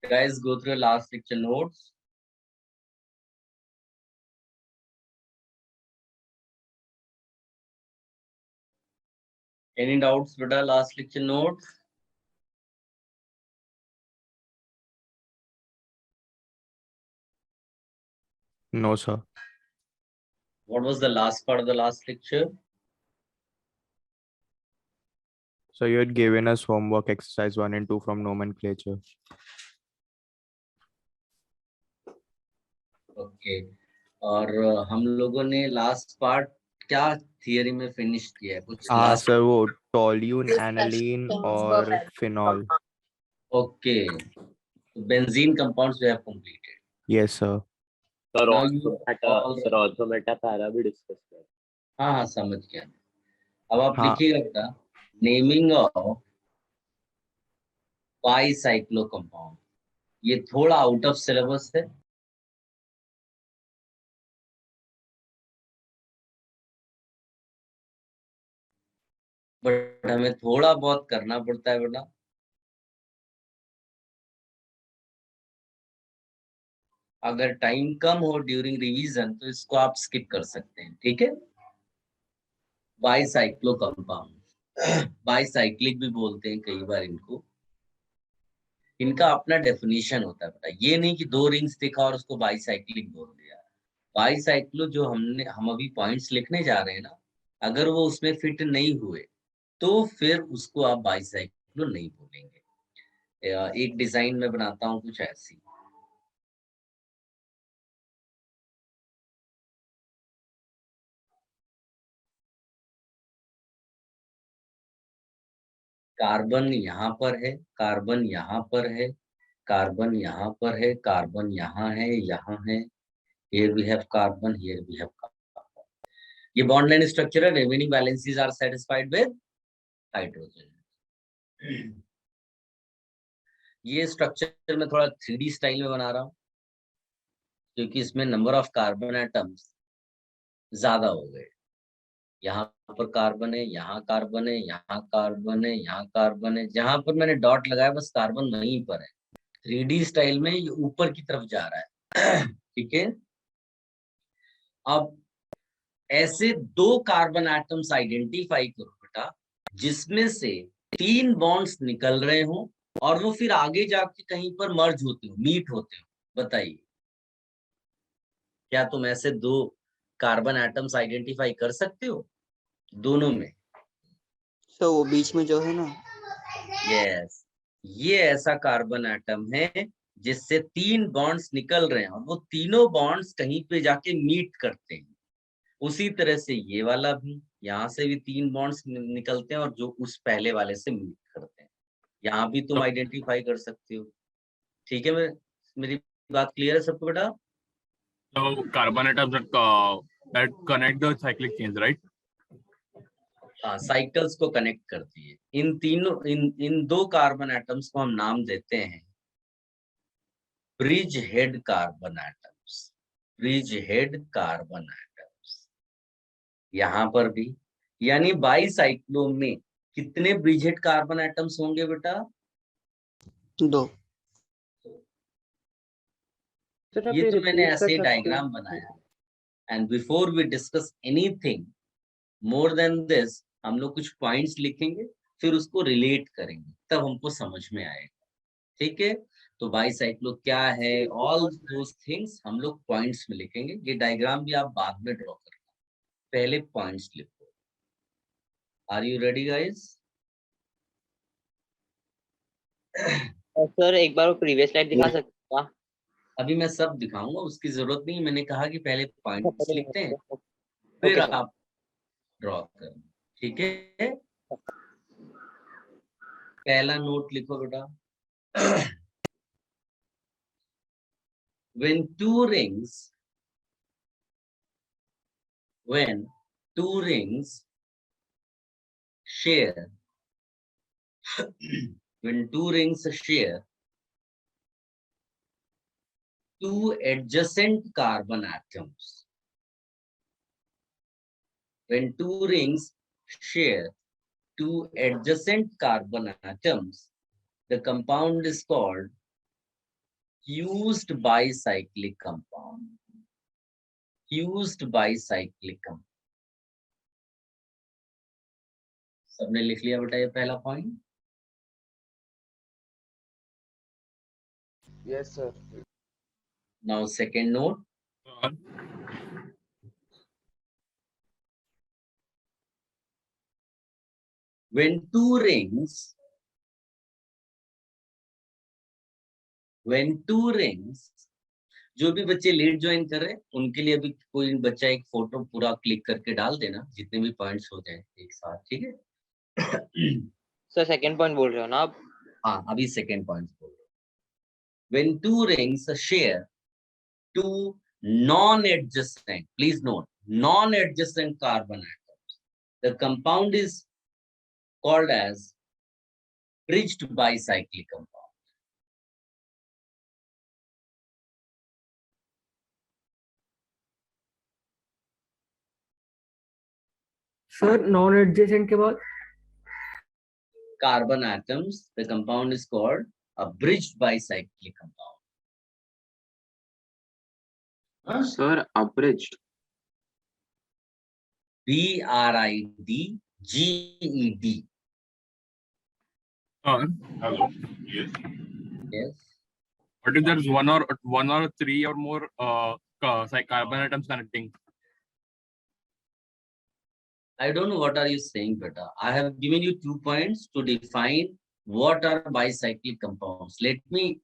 Guys, go through your last lecture notes. Any doubts, beta? Last lecture notes. No, sir. What was the last part of the last lecture? So you had given us homework exercise 1 and 2 from nomenclature. Okay. और हम लोगों ने last part क्या theory में finish किया है? कुछ हाँ लास्ट? सर, वो टोल्यून, एनालीन और phenol. Okay. Benzene compounds we have completed. Yes, sir. Sir, Now also you meta, all. sir, also meta para भी discuss कर. हाँ हाँ समझ गया. अब आप हाँ. लिखिएगा बेटा, नेमिंग ऑफ बाईसाइक्लो कंपाउंड. ये थोड़ा आउट ऑफ सिलेबस है. बट हमें थोड़ा बहुत करना पड़ता है बेटा. अगर टाइम कम हो ड्यूरिंग रिवीजन तो इसको आप स्किप कर सकते हैं. ठीक है. बाईसाइक्लो कंपाउंड, बाईसाइक्लिक भी बोलते हैं कई बार इनको. इनका अपना डेफिनेशन होता है बेटा. ये नहीं कि दो रिंग्स दिखा और उसको बाईसाइक्लिक बोल दिया. बाईसाइक्लो जो हम अभी पॉइंट्स लिखने जा रहे हैं ना, अगर वो उसमें फिट नहीं हुए तो फिर उसको आप बाईसाइक्लो नहीं बोलेंगे. एक डिजाइन में बनाता हूँ कुछ ऐसी. कार्बन यहाँ पर है, कार्बन यहाँ पर है, कार्बन यहाँ पर है, कार्बन यहाँ है, यहाँ है. Here we have carbon, here we have carbon. ये बॉन्ड लाइन स्ट्रक्चर है. Remaining valencies are satisfied with hydrogen. ये स्ट्रक्चर में थोड़ा 3D स्टाइल में बना रहा हूँ क्योंकि इसमें नंबर ऑफ कार्बन एटम्स ज्यादा हो गए. यहाँ पर कार्बन है, यहाँ कार्बन है, यहाँ कार्बन है, यहाँ कार्बन है. जहां पर मैंने डॉट लगाया बस कार्बन वहीं पर है. 3D स्टाइल में ये ऊपर की तरफ जा रहा है. ठीक है. अब ऐसे दो कार्बन एटम्स आइडेंटिफाई करो बेटा जिसमें से 3 बॉन्ड्स निकल रहे हो और वो फिर आगे जाके कहीं पर मर्ज होते हो, मीट होते हो. बताइए, क्या तुम ऐसे दो कार्बन एटम्स आइडेंटिफाई कर सकते हो दोनों में? तो वो बीच में जो है ना, यस. ये ऐसा कार्बन एटम है जिससे 3 बॉन्ड्स निकल रहे हैं और वो तीनों बॉन्ड्स कहीं पे जाके मीट करते हैं. उसी तरह से ये वाला भी, यहाँ से भी 3 बॉन्ड्स निकलते हैं और जो उस पहले वाले से मीट करते हैं. यहाँ भी तुम आइडेंटिफाई कर सकते हो. ठीक है. मेरी बात क्लियर है सबको बेटा? So carbon atoms that connect the cyclic chains, right? हाँ, साइकिल्स को कनेक्ट करती है. इन दो कार्बन एटम्स को हम नाम देते हैं bridge head carbon atoms. Bridge head carbon atoms. यहाँ पर भी, यानी बाईसाइक्लो में कितने ब्रिज हेड कार्बन एटम्स होंगे बेटा? 2. ये तो मैंने ऐसे डायग्राम बनाया. And before we discuss anything more than this, हम लोग कुछ पॉइंट्स लिखेंगे, फिर उसको रिलेट करेंगे, तब हमको समझ में आएगा. ठीक है. तो बाईसाइक्लो क्या है, ऑल दोस थिंग्स हम लोग पॉइंट्स में लिखेंगे. ये डायग्राम भी आप बाद में ड्रॉ करना, पहले पॉइंट्स लिखो. Are you ready guys? Sir एक बार वो प्रीवियस स्लाइड दिखा सकते हैं क्या? अभी मैं सब दिखाऊंगा, उसकी जरूरत नहीं. मैंने कहा कि पहले पॉइंट्स लिखते हैं, ओके फिर सर. आप ड्रॉ करें. ठीक है. पहला नोट लिखो बेटा. when two rings share when two rings share two adjacent carbon atoms, when two rings share two adjacent carbon atoms, the compound is called Fused bicyclic compound. Fused bicyclic compound. सबने लिख लिया बेटा ये पहला point? Yes, sir. Now second note. Sir, When two rings जो भी बच्चे late join कर रहे हैं उनके लिए अभी कोई बच्चा एक फोटो पूरा क्लिक करके डाल देना, जितने भी पॉइंट्स हो जाए एक साथ, ठीक है? सर सेकंड पॉइंट बोल रहे हो ना आप? हाँ, अभी सेकेंड पॉइंट बोल रहे हो. When two rings share two non-adjacent, please note, non-adjacent carbon atoms, the compound is called as bridged bicyclic compound. Sir non adjacent के बाद Carbon atoms, the compound is called a bridged bicyclic compound. Sir, abridged. BRIDGED. hello. Yes. Yes. What if there's one or three or more carbon atoms connecting? I don't know what are you saying, beta. I have given you 2 points to define what are bicyclic compounds. Let me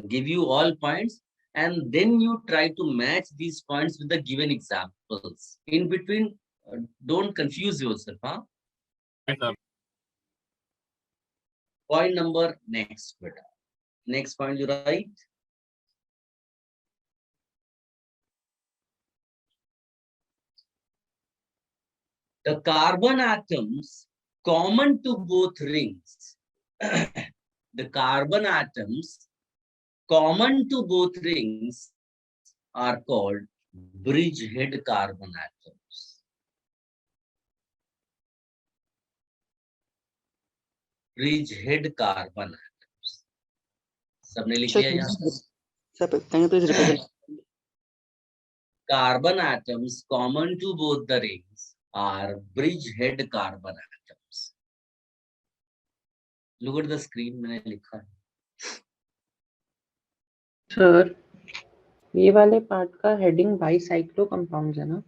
give you all points and then you try to match these points with the given examples. In between, don't confuse yourself. Huh? Yes, sir. Point number next, beta. Next point you write. The carbon atoms common to both rings, the carbon atoms common to both rings are called bridgehead carbon atoms. Bridgehead carbon atoms. सबने लिख लिया यहाँ? Sir, can you please repeat it? Carbon atoms common to both the rings are bridgehead carbon atoms. Look at the screen, मैंने लिखा है. Sir ये वाले part का हेडिंग बाईसाइक्लो कंपाउंड्स है ना?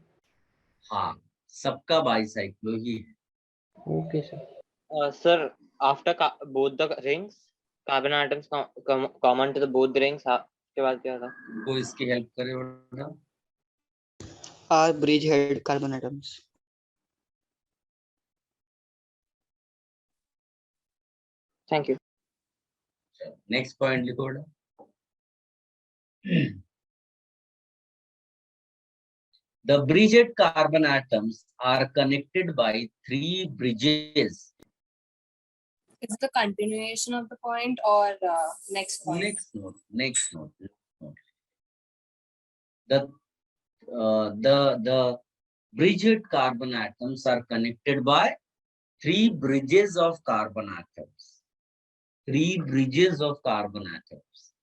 हाँ, सबका बाईसाइक्लो ही है. Okay sir. Sir, after both the rings, carbon atoms common to the both the rings. के बाद क्या था? कोई इसकी हेल्प करे वरना? Are bridgehead carbon atoms. Thank you. Next point लिखो बेटा. The bridged carbon atoms are connected by 3 bridges. Is it the continuation of the point or next point? Next note. The bridged carbon atoms are connected by 3 bridges of carbon atoms. 3 bridges of carbon atoms.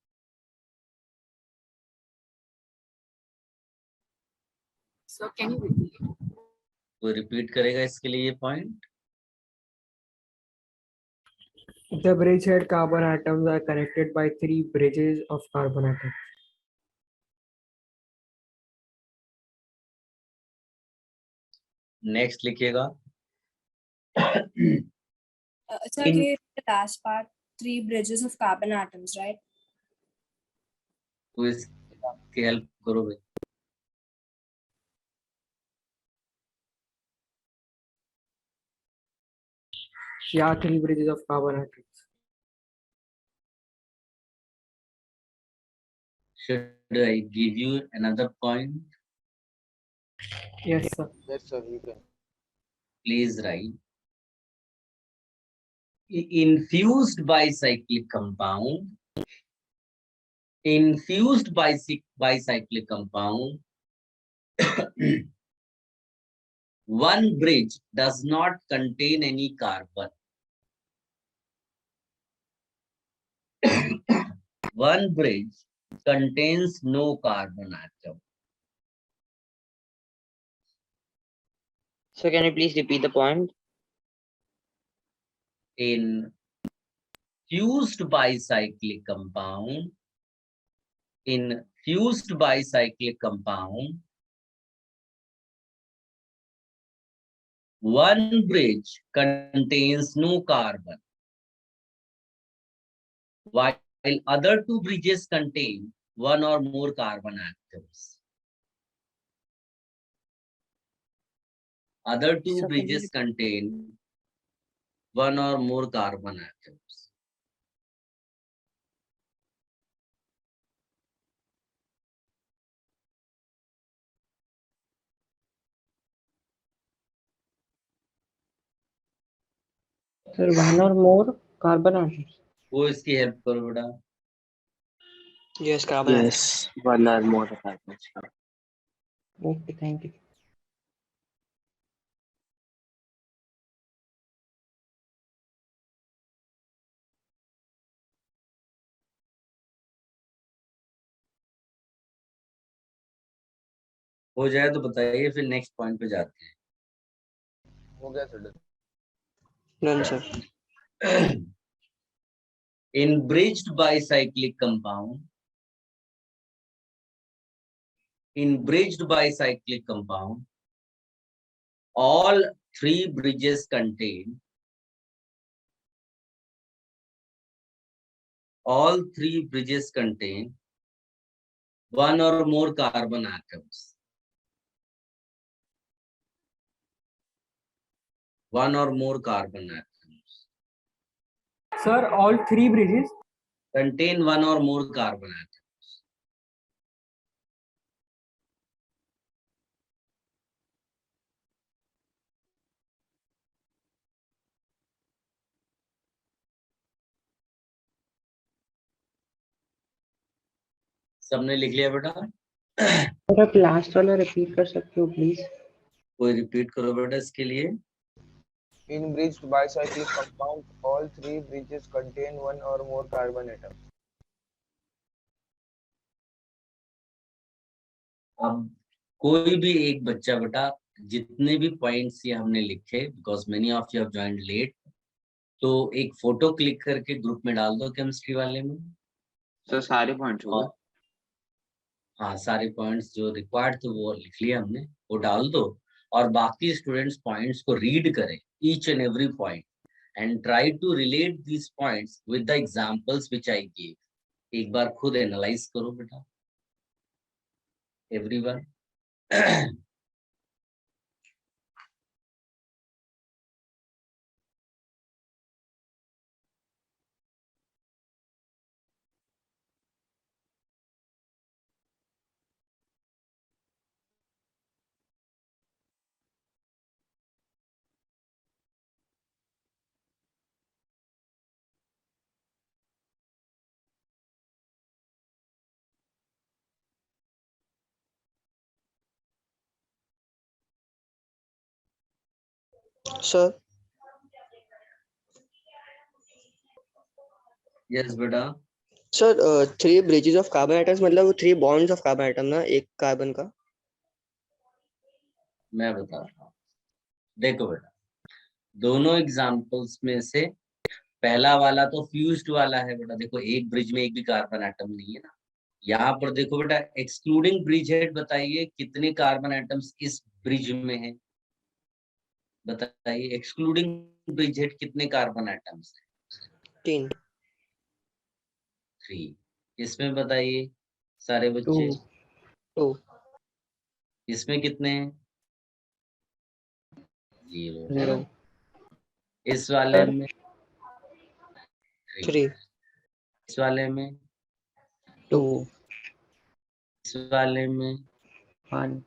So can you repeat? कोई repeat करेगा इसके लिए ये point? the bridgehead carbon atoms are connected by 3 bridges of carbon atoms. Next लिखिएगा. Sir, can you repeat the last part? 3 bridges of carbon atoms, right? तो इसकी help करो भाई. Yeah, 3 bridges of carbon atoms. Should I give you another point? Yes, sir. Yes, sir, you can. Please write. Infused bicyclic compound. Infused bicyclic compound. One bridge does not contain any carbon. One bridge contains no carbon atom. So can you please repeat the point? In fused bicyclic compound, one bridge contains no carbon, while other two bridges contain one or more carbon atoms. Other two So can you bridges contain one or more carbon atoms. Sir, one or more carbon atoms. वो इसकी help करो बेटा. Yes, carbon atoms. Yes, one or more carbons. Okay, thank you. हो जाए तो बताइए, फिर next point पे जाते हैं. हो गया sir. Done, sir. In bridged bicyclic compound, all three bridges contain one or more carbon atoms. One or more carbon atoms Sir, all three bridges. contain one or more carbon atoms. सबने लिख लिया बेटा? Sir आप last वाला repeat कर सकते हो please? कोई रिपीट करो बेटा इसके लिए. In bridged bicyclic compound, all three bridges contain one or more carbon atoms. अब कोई भी एक बच्चा बेटा, जितने भी पॉइंट्स ये हमने लिखे, because many of you have joined late, तो एक फोटो क्लिक करके ग्रुप में डाल दो केमिस्ट्री वाले में. सर सारे पॉइंट्स हो गए. हाँ, सारे पॉइंट्स जो रिक्वायर्ड थे वो लिख लिया हमने, वो डाल दो. और बाकी स्टूडेंट्स पॉइंट्स को रीड करें, each and every point, and try to relate these points with the examples which I give. एक बार खुद एनालाइज करो बेटा एवरीवन. Sir, यस बेटा. three bridges of carbon atoms मतलब three bonds of carbon atom ना, एक कार्बन का. मैं बता रहा हूँ, देखो बेटा, दोनों एग्जाम्पल्स में से पहला वाला तो फ्यूज्ड वाला है बेटा. देखो एक ब्रिज में एक भी कार्बन एटम नहीं है ना. यहाँ पर देखो बेटा, एक्सक्लूडिंग ब्रिज हेड बताइए कितने कार्बन एटम्स इस ब्रिज में है. बताइए एक्सक्लूडिंग ब्रिज हेड कितने कार्बन एटम्स है? 3. 3. इसमें बताइए सारे बच्चे. 2. इसमें कितने हैं? 0. 0. इस वाले में 3. इस वाले में 2. इस वाले में 1.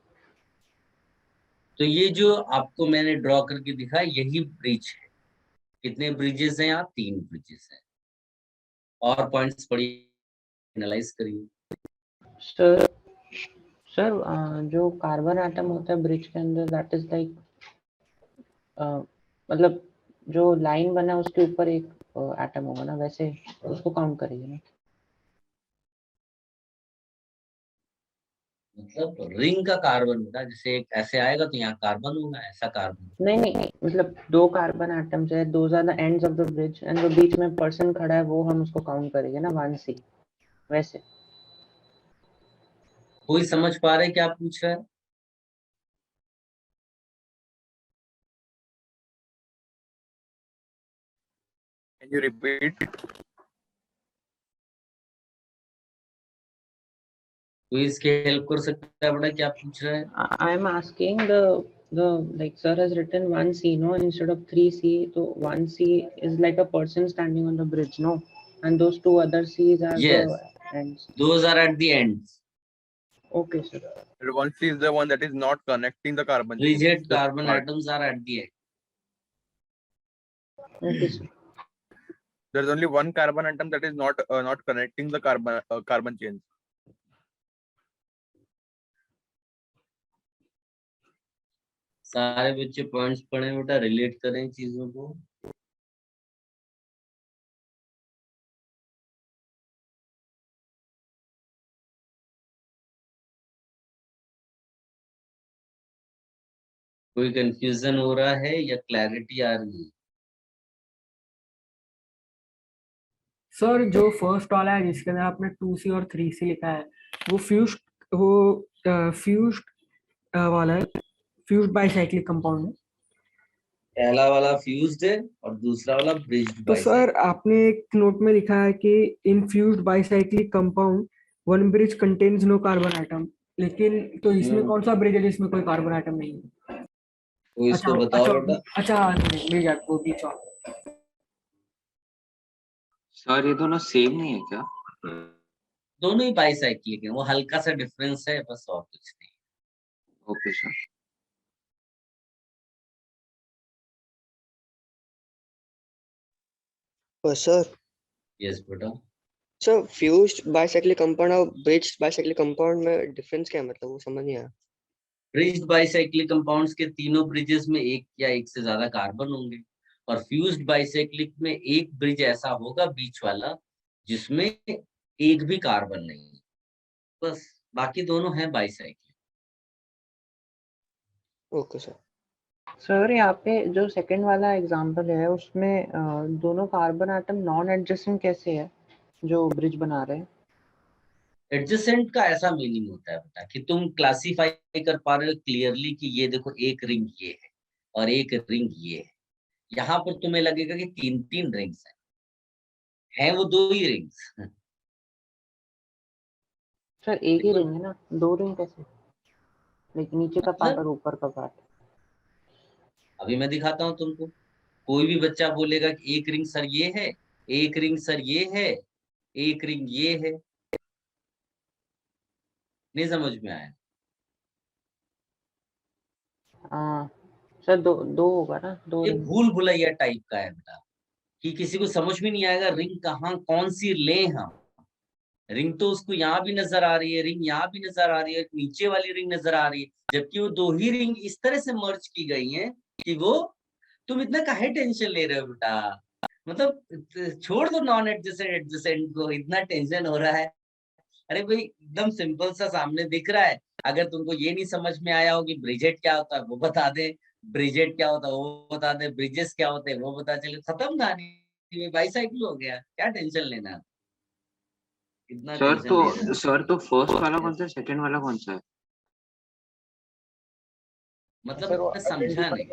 तो ये जो आपको मैंने ड्रॉ करके दिखा, यही ब्रिज है. कितने ब्रिजेस हैं यहाँ? 3 ब्रिजेस हैं. और पॉइंट्स पढ़िए, एनालाइज करिए. सर जो कार्बन एटम होता है ब्रिज के अंदर, दैट इज लाइक मतलब जो लाइन बना है उसके ऊपर एक एटम होगा ना, वैसे उसको काउंट करिए ना. मतलब रिंग का कार्बन बेटा, जैसे एक ऐसे आएगा तो यहाँ कार्बन होगा, ऐसा कार्बन। नहीं, मतलब 2 कार्बन एटम्स है, those are the ends of the bridge, and जो बीच में पर्सन खड़ा है वो हम उसको काउंट करेंगे ना 1C, वैसे। कोई समझ पा रहे क्या पूछ रहा है? Can you repeat? कोई इसके हेल्प कर सकता है बेटा, क्या पूछ रहा है? I am asking the like sir has written 1C, no, instead of 3C, so 1C is like a person standing on the bridge, no, and those 2 other C's are Yes. the ends. Those are at the ends. Okay, sir. The 1C is the one that is not connecting the carbon. chain. Rigid The carbon part. atoms are at the end. Okay, sir. There is only one carbon atom that is not connecting the carbon chains. सारे बच्चे points पढ़े बेटा, relate करें चीजों को। कोई confusion हो रहा है या क्लैरिटी आ रही है? सर जो फर्स्ट वाला है जिसके अंदर आपने 2C और 3C लिखा है, वो फ्यूज्ड वाला है, फ्यूज्ड बाइसाइक्लिक कंपाउंड है। पहला वाला फ्यूज्ड है और दूसरा वाला ब्रिज्ड तो सर आपने एक नोट में लिखा है कि in fused bicyclic compound one bridge contains no carbon atom, लेकिन तो इसमें कौन सा ब्रिज है जिसमें कोई कार्बन आइटम नहीं है? तो इसको बताओ बेटा। अच्छा मिल गया, वो बीच वाला। सर ये दोनों सेम नहीं है क्या? दोनों ही बाइसाइक्लिक है, वो हल्का सा डिफरेंस है बस, और कुछ नहीं। Okay sir. सर यस बेटा। सर फ्यूज्ड बाइसाइक्लिक कंपाउंड और ब्रिज्ड बाइसाइक्लिक कंपाउंड में डिफरेंस क्या है, मतलब वो समझ नहीं आया। ब्रिज्ड बाइसाइक्लिक कंपाउंड्स के तीनों ब्रिजेस में एक या एक से ज्यादा कार्बन होंगे, और फ्यूज्ड बाइसाइक्लिक में एक ब्रिज ऐसा होगा बीच वाला जिसमें एक भी कार्बन नहीं है, बस बाकी दोनों हैं बाइसाइक्लिक। Okay sir. सर यहाँ पे जो सेकंड वाला एग्जांपल है उसमें दोनों कार्बन एटम नॉन एडजेसेंट कैसे है जो ब्रिज बना रहे हैं? एडजेसेंट का ऐसा मीनिंग होता है बेटा कि तुम क्लासिफाई कर पा रहे हो क्लियरली कि ये देखो एक रिंग ये है और एक रिंग ये है। यहाँ पर तुम्हें लगेगा कि 3 रिंग्स हैं, वो 2 ही रिंग्स। सर एक ही रिंग है ना, 2 रिंग कैसे? लेकिन नीचे का पार्ट और ऊपर का पार्ट। अभी मैं दिखाता हूँ तुमको। कोई भी बच्चा बोलेगा कि एक रिंग सर ये है, एक रिंग सर ये है, एक रिंग ये है, नहीं समझ में आया? हाँ सर, दो होगा ना, 2 ये रिंग। भूल भुलैया टाइप का है बेटा, कि किसी को समझ में नहीं आएगा रिंग कहाँ कौन सी ले हम। रिंग तो उसको यहाँ भी नजर आ रही है, रिंग यहाँ भी नजर आ रही है, नीचे वाली रिंग नजर आ रही है, जबकि वो 2 ही रिंग इस तरह से मर्ज की गई हैं कि वो, तुम इतना काहे टेंशन ले रहे हो बेटा? मतलब छोड़ दो नॉन एडजेसेंट एडजेसेंट को, इतना टेंशन हो रहा है। अरे भाई एकदम सिंपल सा सामने दिख रहा है। अगर तुमको ये नहीं समझ में आया हो कि ब्रिजेट क्या होता है वो बता दे, ब्रिजेट क्या होता है वो बता दे, ब्रिजेस क्या होते हैं वो बता, चले खत्म कहानी, बाईसाइकिल हो गया, क्या टेंशन लेना, इतना टेंशन ले रहे हैं। सर तो फर्स्ट वाला कौन सा है, सेकंड वाला कौन सा है? मतलब मैं समझा नहीं।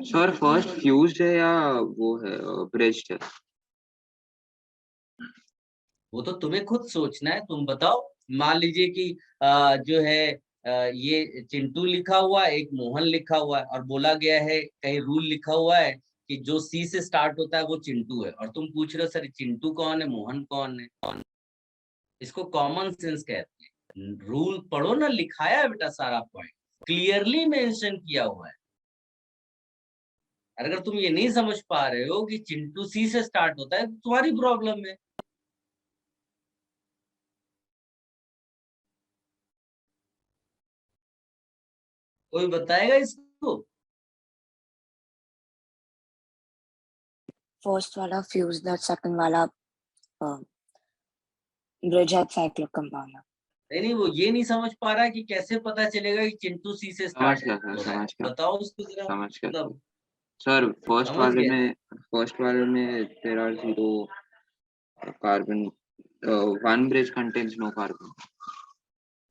सर फर्स्ट फ्यूज्ड है या वो है ब्रिज्ड है? वो तो तुम्हें खुद सोचना है, तुम बताओ। मान लीजिए कि जो है ये चिंटू लिखा हुआ है, एक मोहन लिखा हुआ है, और बोला गया है कहीं रूल लिखा हुआ है कि जो सी से स्टार्ट होता है वो चिंटू है, और तुम पूछ रहे हो सर चिंटू कौन है, मोहन कौन है? इसको कॉमन सेंस कहते हैं। रूल पढ़ो ना, लिखाया है बेटा सारा पॉइंट, क्लियरली मेंशन किया हुआ है। अगर तुम ये नहीं समझ पा रहे हो कि चिंटू सी से स्टार्ट होता है तो तुम्हारी प्रॉब्लम है। कोई बताएगा इसको? First वाला fused, the second वाला bridge at cyclic compound. नहीं वो ये नहीं समझ पा रहा है कि कैसे पता चलेगा कि चिंटू सी से समझ स्टार्ट गया सर, हो रहा है। समझ गया, बताओ उसको जरा, समझ गया सर। मतलब सर फर्स्ट समझ वाले गए? में, फर्स्ट वाले में there are 0 carbon, one bridge contains no carbon.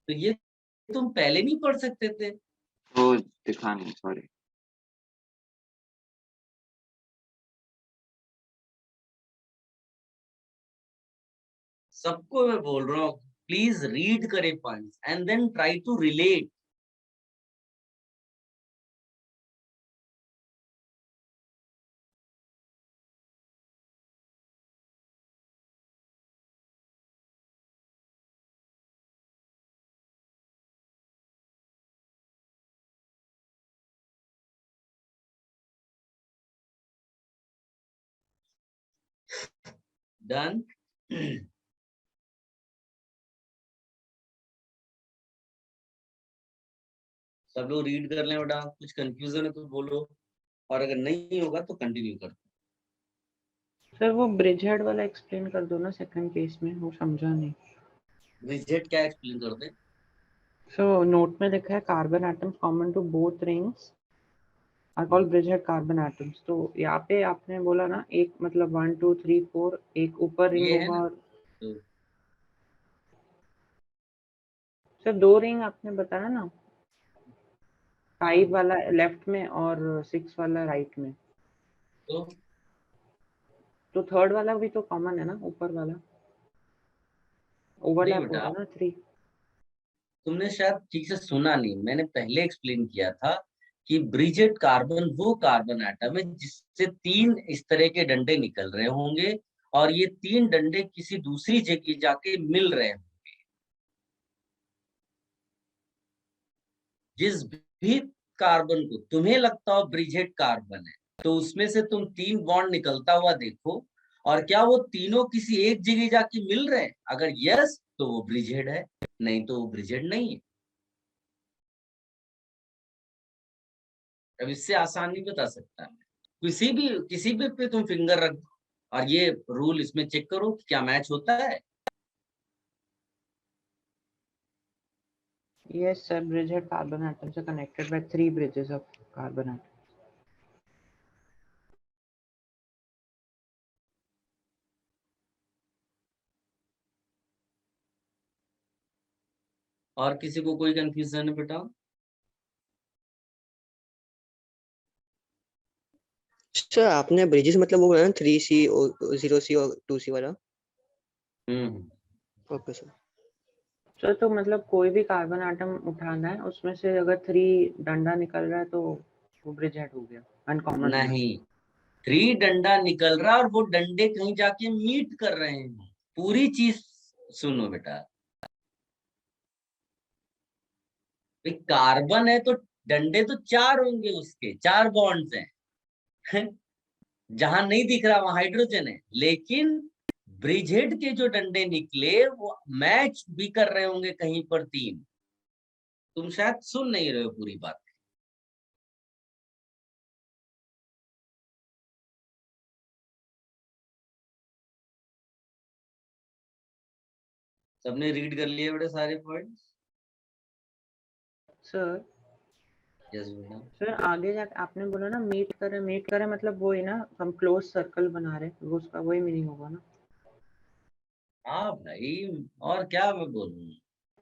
तो ये तुम पहले नहीं पढ़ सकते थे? तो दिखा नहीं, सॉरी। सबको मैं बोल रहा हूँ प्लीज रीड करे points and then try to relate. Done? सब लोग रीड कर लें बेटा, कुछ कंफ्यूजन है तो बोलो, और अगर नहीं होगा तो कंटिन्यू कर। सर वो ब्रिज हेड वाला एक्सप्लेन कर दो ना, सेकंड केस में वो समझा नहीं। ब्रिजेट क्या एक्सप्लेन कर दे? सो नोट में लिखा है carbon atoms common to both rings are called bridge head carbon atoms. तो यहाँ पे आपने बोला ना, एक मतलब 1 2 3 4, एक ऊपर रिंग ये है होगा ना, और तो सर 2 रिंग आपने बताया ना, 5 वाला लेफ्ट में और 6 वाला राइट में। तो थर्ड वाला भी तो कॉमन है ना, ऊपर वाला नहीं ओवरलैप हो बेटा, रहा है ना 3। तुमने शायद ठीक से सुना नहीं। मैंने पहले एक्सप्लेन किया था कि ब्रिजेट कार्बन वो कार्बन एटम है जिससे 3 इस तरह के डंडे निकल रहे होंगे और ये 3 डंडे किसी दूसरी जगह जाके मिल रहे होंगे। जिस भी कार्बन को तुम्हें लगता हो ब्रिजेट कार्बन है, तो उसमें से तुम 3 बॉन्ड निकलता हुआ देखो, और क्या वो तीनों किसी एक जगह जाके मिल रहे हैं? अगर यस तो वो ब्रिजेड है, नहीं तो वो ब्रिजेड नहीं है। अब इससे आसान नहीं बता सकता मैं। किसी भी पे तुम फिंगर रख दो और ये रूल इसमें चेक करो कि क्या मैच होता है। Yes sir, bridgehead carbon atoms are connected by 3 bridges of carbon atoms. और किसी को कोई कंफ्यूजन है बेटा? सर आपने ब्रिजेस मतलब वो बोला ना 3C और 0C और 2C वाला। Okay sir. सर तो मतलब कोई भी कार्बन आटम उठाना है, उसमें से अगर 3 डंडा निकल रहा है तो वो ब्रिजहेड हो गया, अनकॉमन। नहीं, 3 डंडा निकल रहा और वो डंडे कहीं जाके मीट कर रहे हैं। पूरी चीज सुनो बेटा, कार्बन है तो डंडे तो 4 होंगे, उसके 4 बॉन्ड्स हैं। जहां नहीं दिख रहा वहां हाइड्रोजन है, लेकिन ब्रिजहेड के जो डंडे निकले वो मैच भी कर रहे होंगे कहीं पर 3। तुम शायद सुन नहीं रहे हो पूरी बात। सबने रीड कर लिए बेटे सारे पॉइंट्स? सर यस बेटा। सर आगे जाके आपने बोला ना मीट करे मतलब वो ही ना, हम क्लोज सर्कल बना रहे हैं, वो उसका वही मीनिंग होगा ना? हाँ भाई, और क्या मैं बोलूं।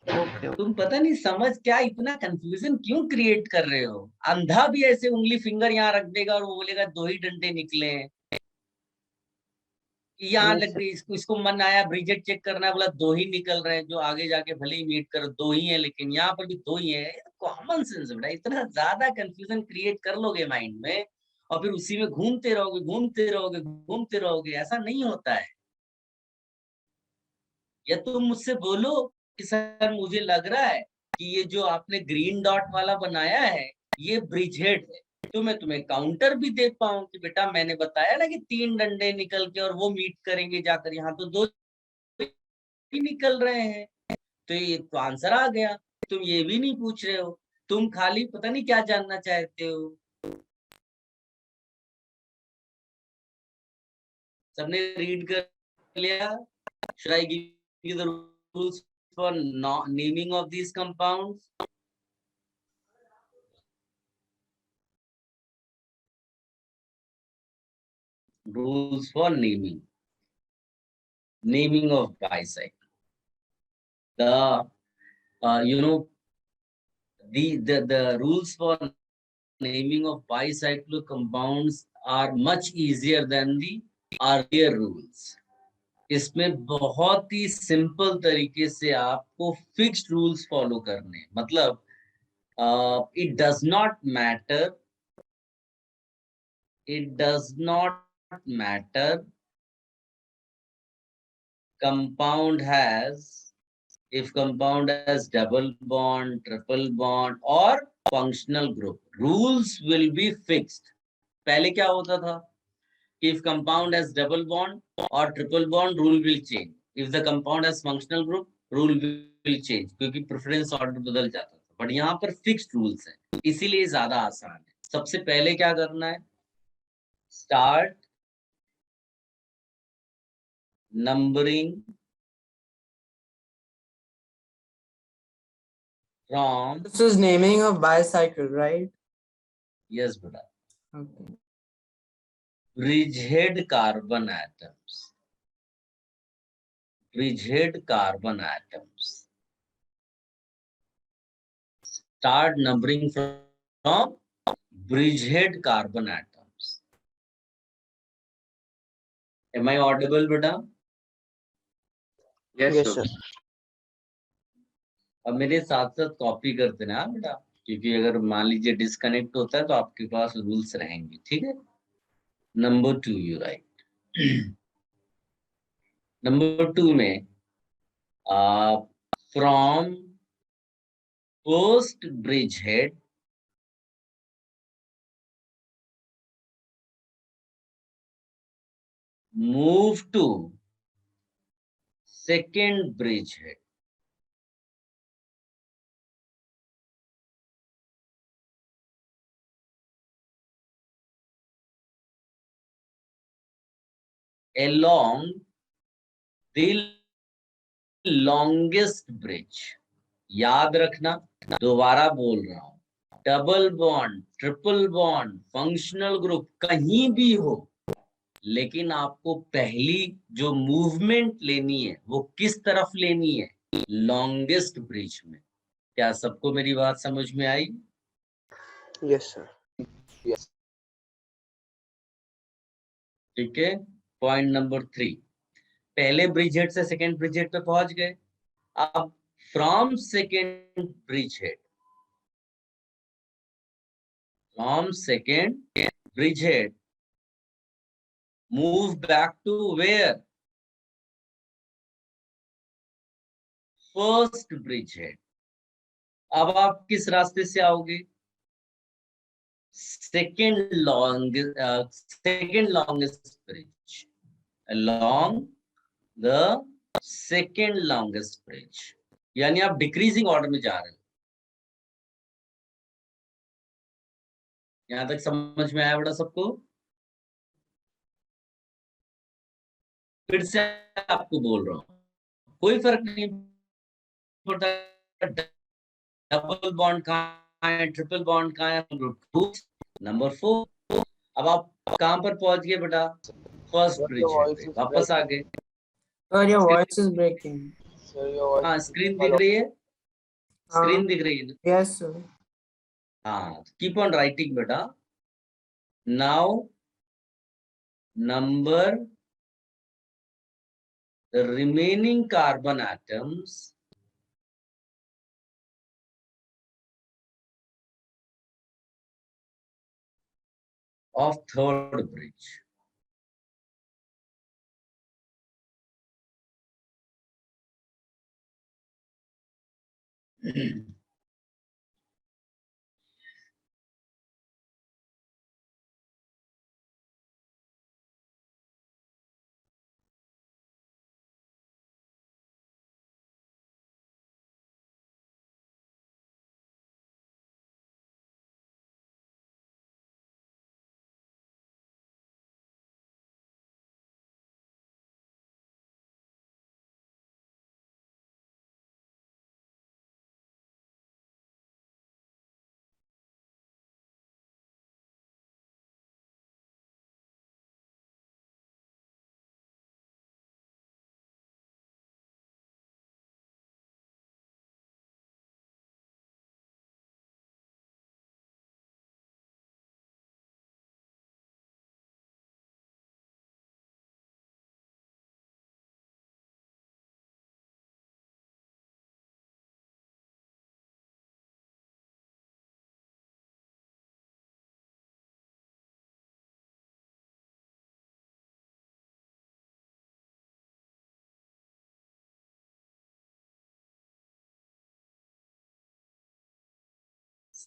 ओके तुम पता नहीं समझ क्या इतना कंफ्यूजन क्यों क्रिएट कर रहे हो। अंधा भी ऐसे उंगली फिंगर यहाँ रख देगा और वो बोलेगा 2 ही डंडे निकले हैं। यहाँ लग गई, इसको मन आया ब्रिजेट चेक करना है, बोला 2 ही निकल रहे हैं, जो आगे जाके भले ही मीट करो 2 ही है, लेकिन यहाँ पर भी 2 ही है। कॉमन सेंस बेटा, इतना ज्यादा कंफ्यूजन क्रिएट कर लोगे माइंड में और फिर उसी में घूमते रहोगे घूमते रहोगे घूमते रहोगे, ऐसा नहीं होता है। या तुम मुझसे बोलो कि सर मुझे लग रहा है कि ये जो आपने ग्रीन डॉट वाला बनाया है ये ब्रिजहेड है, तो मैं तुम्हें काउंटर भी दे पाऊं कि बेटा मैंने बताया ना कि 3 डंडे निकल के और वो मीट करेंगे जाकर, यहाँ तो 2 ही निकल रहे हैं। तो ये तो आंसर आ गया। तुम ये भी नहीं पूछ रहे हो, तुम खाली पता नहीं क्या जानना चाहते हो। सबने रीड कर लिया? Should I give you the rules for naming of these compounds? Rules for naming of bicycle. The the rules for naming of bicyclic compounds are much easier than the earlier rules. इसमें बहुत ही simple तरीके से आपको fixed rules follow करने, मतलब it does not matter compound has, if compound has double bond, triple bond or functional group, rules will be fixed. पहले क्या होता था? If compound has double bond or triple bond, rule will change. If the compound has functional group, rule will change, क्योंकि preference order बदल जाता था. But यहाँ पर फिक्स्ड रूल्स हैं, इसीलिए ज्यादा आसान है. सबसे पहले क्या करना है? Start numbering from, This is naming of bicycle, right? yes beta, Okay. bridgehead carbon atoms. Start numbering from bridgehead carbon atoms. Am I audible beta? Yes, Yes, sir. sir. अब मेरे साथ साथ कॉपी करते ना बेटा, क्योंकि अगर मान लीजिए डिस्कनेक्ट होता है तो आपके पास रूल्स रहेंगे. ठीक है. Number 2 you right. नंबर 2 में from first bridge head move to second bridge head. along the longest bridge. याद रखना, दोबारा बोल रहा हूं, double bond, triple bond, functional group कहीं भी हो, लेकिन आपको पहली जो मूवमेंट लेनी है वो किस तरफ लेनी है? लॉन्गेस्ट ब्रिज में. क्या सबको मेरी बात समझ में आई? Yes, sir. ठीक है. पॉइंट नंबर 3, पहले ब्रिज हेड से सेकेंड ब्रिज हेड पे पहुंच गए. अब from second bridge head, move back to where? First bridge head. अब आप किस रास्ते से आओगे? Second longest bridge, along the second longest bridge. यानी आप डिक्रीजिंग ऑर्डर में जा रहे हो. यहां तक समझ में आया बेटा सबको? फिर से आपको बोल रहा हूं, कोई फर्क नहीं पड़ता डबल बॉन्ड कहाँ है, ट्रिपल बॉन्ड कहाँ है. नंबर 4, अब आप कहां पर पहुंच गए बेटा? First Sir, bridge your voice पे is वापस आ breaking. गए. Sir, your voice is breaking. Sir, your voice हाँ, is स्क्रीन breaking. दिख रही है? हाँ. स्क्रीन दिख रही है ना? Yes, sir. हाँ, कीप ऑन राइटिंग बेटा. Now number the remaining carbon atoms of third bridge.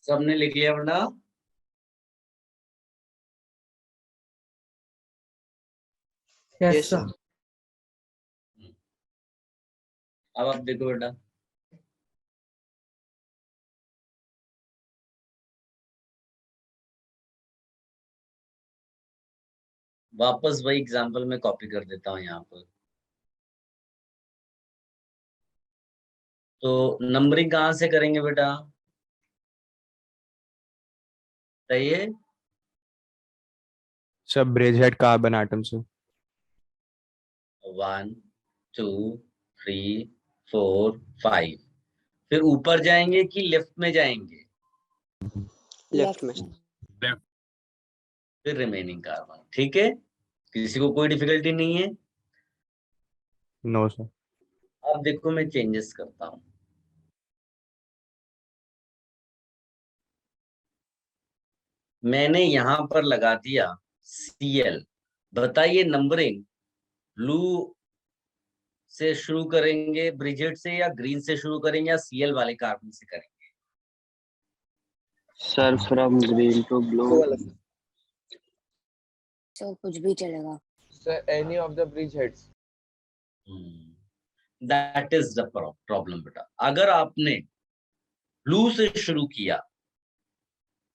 सबने लिख लिया बेटा? Yes Yes, sir. सर। अब आप देखो बेटा, वापस वही एग्जांपल में कॉपी कर देता हूं यहाँ पर। तो नंबरिंग कहाँ से करेंगे बेटा? सही है। सब ब्रिज हेड कार्बन एटम से। 1 2 3 4 5। फिर ऊपर जाएंगे कि लेफ्ट में जाएंगे? Left में। फिर रिमेनिंग कार्बन। ठीक है, किसी को कोई डिफिकल्टी नहीं है? No sir. अब देखो मैं चेंजेस करता हूं। मैंने यहां पर लगा दिया Cl। बताइए नंबरिंग ब्लू से शुरू करेंगे ब्रिजेट से, या ग्रीन से शुरू करेंगे, या Cl वाले कार्बन से करेंगे? Sir, from green to blue. Sir कुछ भी चलेगा। Sir, any of the bridgeheads. That is the problem बेटा। अगर आपने ब्लू से शुरू किया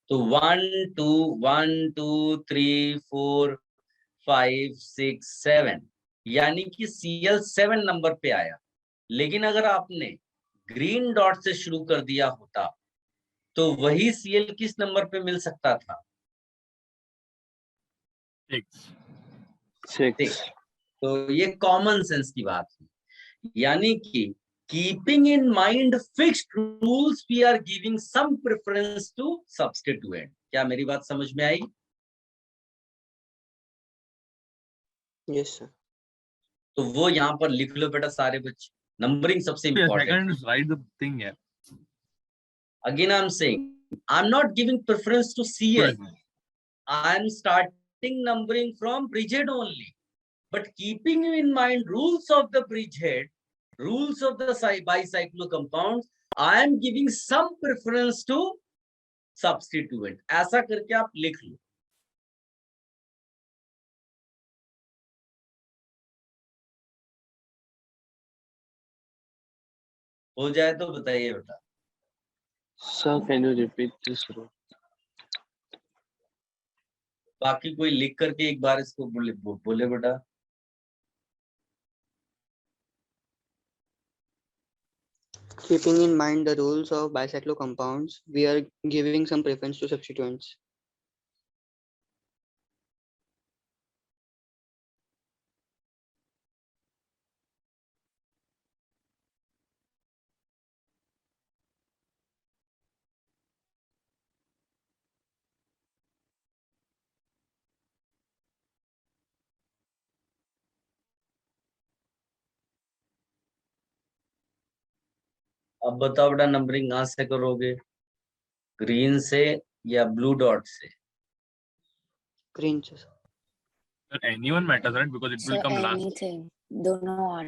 तो 1 2 1 2 3 4 5 6 7, यानी कि Cl 7 नंबर पे आया। लेकिन अगर आपने ग्रीन डॉट से शुरू कर दिया होता तो वही Cl किस नंबर पे मिल सकता था? 6. तो ये कॉमन सेंस की बात है। यानी कि keeping in mind fixed rules we are giving some preference to substituent. क्या मेरी बात समझ में आई? Yes, sir. तो वो यहाँ पर लिख लो बेटा सारे बच्चे। नंबरिंग सबसे इंपॉर्टेंट है। write the thing here. Again I'm saying I'm not giving preference to Cl. I'm starting numbering from bridgehead only, but keeping in mind rules of the bridgehead, rules of the bicyclo compounds, I am giving some preference to substituent। ऐसा करके आप लिख लो। हो जाए तो बताइए बेटा। Sir, can you repeat this rule? बाकी कोई लिख करके एक बार इसको बोले बेटा। Keeping in mind the rules of bicyclo compounds, we are giving some preference to substituents. अब बताओ बेटा नंबरिंग कहाँ से करोगे? ग्रीन से या ब्लू डॉट से? Green, sir. Anyone matters, right? Because it will sir come last. Anything दोनों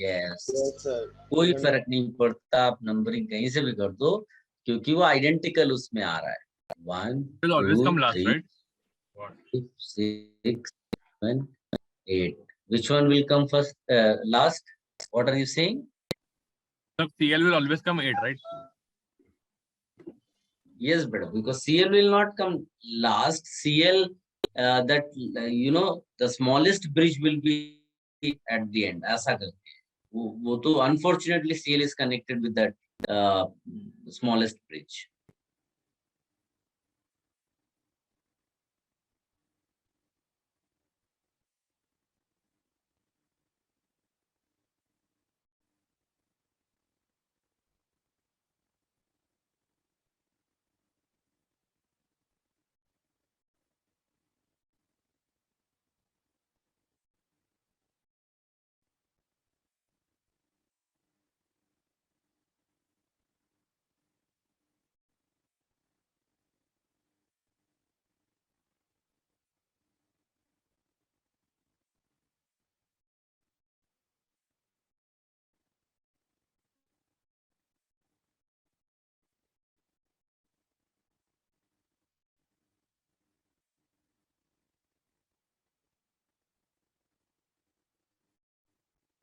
यस, Yes, sir. कोई फर्क नहीं पड़ता, आप नंबरिंग कहीं से भी कर दो क्योंकि वो आइडेंटिकल उसमें आ रहा है। 1 It will always 2 come last, 3 right? 5 6 7 8। Which one will come first? Last? What are you saying? So Cl will always come 8, right? Yes, brother, because Cl will not come last. Cl, the smallest bridge will be at the end. ऐसा करके वो तो unfortunately Cl is connected with that smallest bridge.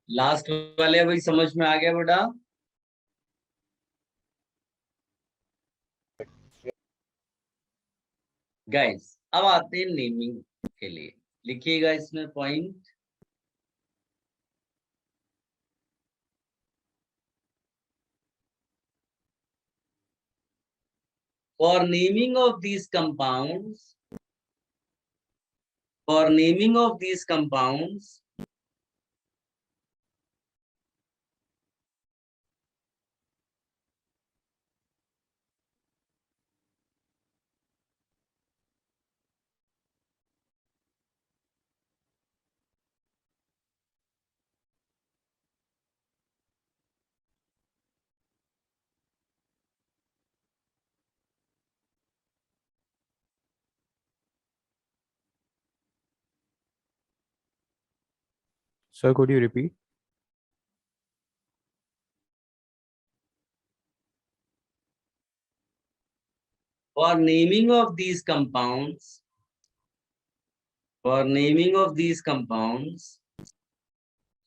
Last वाले अभी समझ में आ गया बेटा? गाइस अब आते हैं नेमिंग के लिए। लिखिएगा इसमें point. For naming of these compounds, for naming of these compounds, Sir, could you repeat? for naming of these compounds, for naming of these compounds,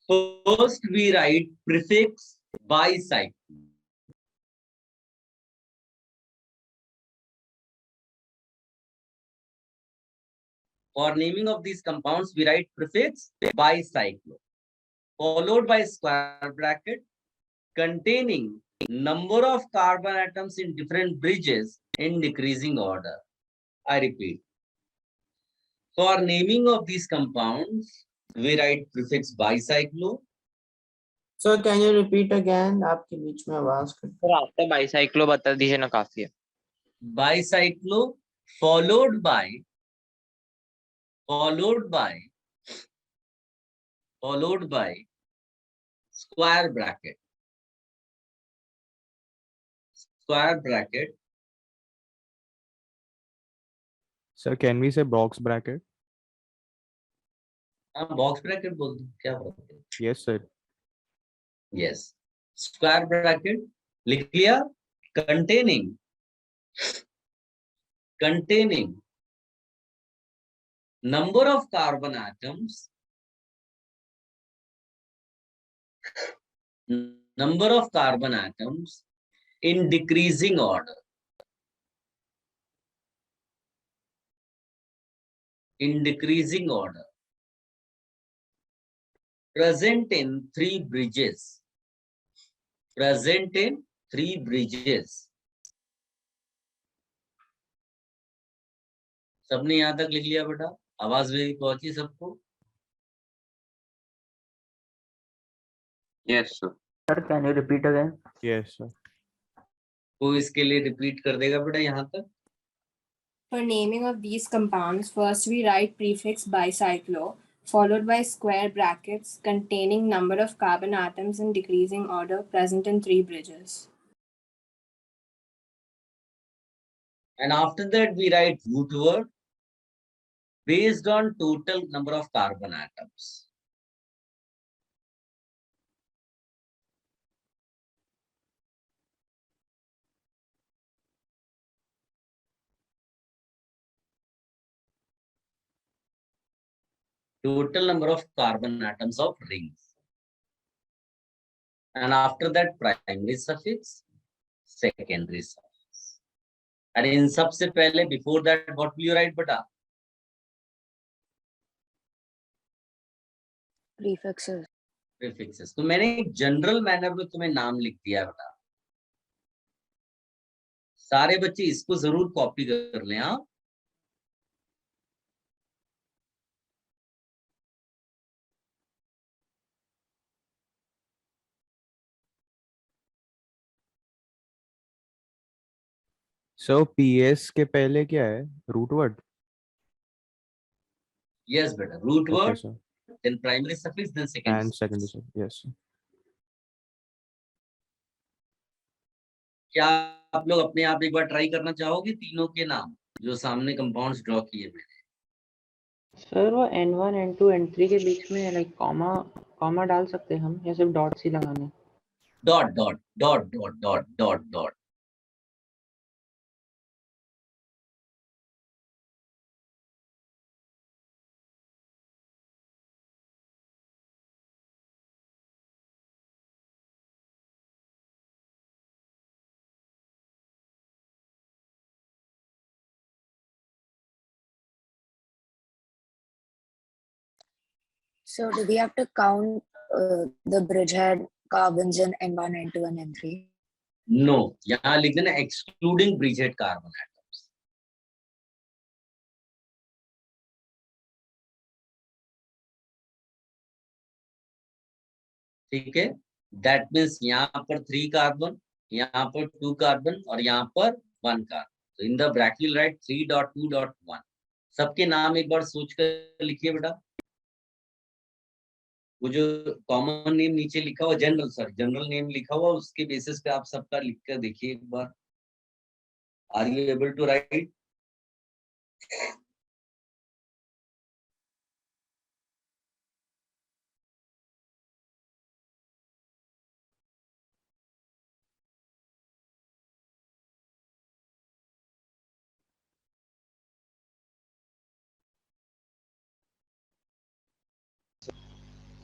first we write prefix bicycle. For naming of these compounds, we write prefix bicycle, followed by square bracket containing number of carbon atoms in different bridges in decreasing order. I repeat. For naming of these compounds, we write prefix bicyclo. So can you repeat again? आपके बीच में आवाज cut sir आपका bicyclo बता दीजिए ना, काफी है। Bicyclo followed by square bracket. Square bracket. Sir, can we say box bracket? Box bracket बोल दो, क्या बोलते हैं? Yes, sir. Yes. Square bracket लिख लिया। containing number of carbon atoms in decreasing order. Present in three bridges. सबने यहाँ तक लिख लिया बेटा? आवाज मेरी पहुंची सबको? Yes, sir. Sir, can you repeat again? Yes, sir. कोई इसके लिए रिपीट कर देगा बेटा यहाँ तक? For naming of these compounds, first we write prefix bicyclo, followed by square brackets containing number of carbon atoms in decreasing order present in three bridges. And after that we write root word based on total number of carbon atoms. Total number of carbon atoms of rings. And after that primary suffix, secondary suffix. And in सबसे पहले before that what will you write बेटा? Prefixes. तो मैंने एक general manner में तुम्हें नाम लिख दिया बेटा। सारे बच्चे इसको जरूर कॉपी कर लें। हाँ, So PS के पहले क्या है? Root word. yes बेटा, root Okay, word, sir. then primary suffix, then secondary And suffix. secondary, sir. Yes, sir. क्या आप लोग अपने आप एक बार ट्राई करना चाहोगे तीनों के नाम जो सामने कंपाउंड्स ड्रॉ किए मैंने? सर वो N1, N2, N3 के बीच में लाइक कॉमा डाल सकते हैं हम, या सिर्फ डॉट्स ही लगाने? Dot dot dot dot dot dot dot So do we have to count the bridgehead carbons in N1, N2 and N3? No, यहाँ लिख देना एक्सक्लूडिंग ब्रिजहेड कार्बन एटम्स। ठीक है, दैट मीन्स यहाँ पर 3 कार्बन, यहाँ पर 2 कार्बन और यहाँ पर 1 कार्बन। तो इन द ब्रैकेट राइट 3.2.1। सबके नाम एक बार सोच कर लिखिए बेटा। वो जो कॉमन नेम नीचे लिखा हुआ, जनरल नेम लिखा हुआ, उसके बेसिस पे आप सबका लिख कर देखिए एक बार। Are you able to write?